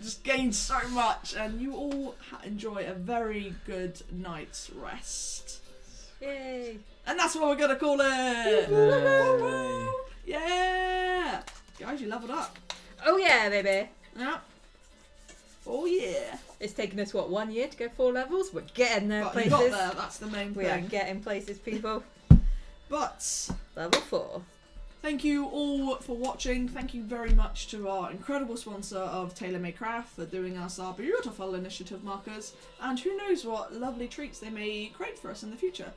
just gained so much, and you all enjoy a very good night's rest. Yay. And that's what we're gonna call it. Yay. Yeah, guys, you leveled up. Oh yeah, baby. Yeah. Oh yeah. It's taken us 1 year to go 4 levels. We're getting there, But you places. got there. That's the main We are thing. getting places, people. But Level 4. thank you all for watching. Thank you very much to our incredible sponsor of Tailor Made Craft for doing us our beautiful initiative markers, and who knows what lovely treats they may create for us in the future.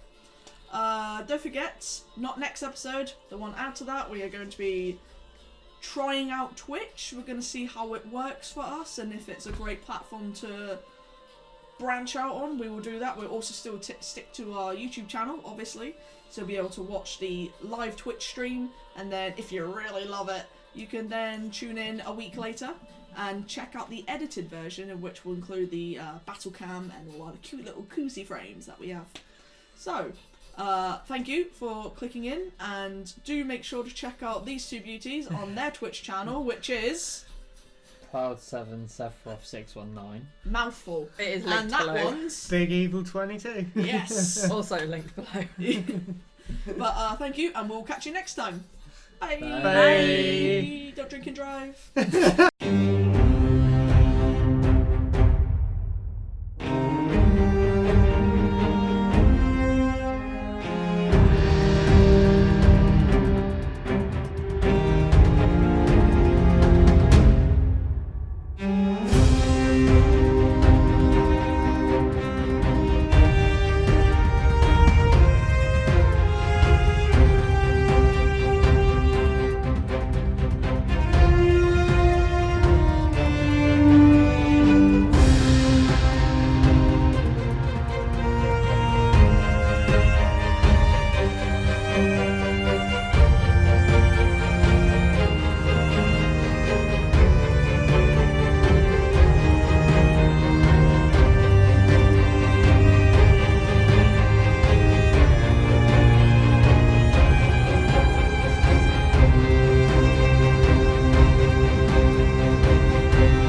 Don't forget, not next episode, the one after that, we are going to be trying out Twitch. We're going to see how it works for us and if it's a great platform to branch out on. We will do that. We'll also still stick to our YouTube channel, obviously, so be able to watch the live Twitch stream, and then if you really love it, you can then tune in a week later and check out the edited version, in which will include the battle cam and all the cute little koozie frames that we have. So thank you for clicking in, and do make sure to check out these two beauties on their Twitch channel, which is Cloud7 Sephiroth 619. Mouthful. It is And linked that below. one's Big Evil 22. yes. Also linked below. But thank you, and we'll catch you next time. Bye. Bye. Bye. Don't drink and drive.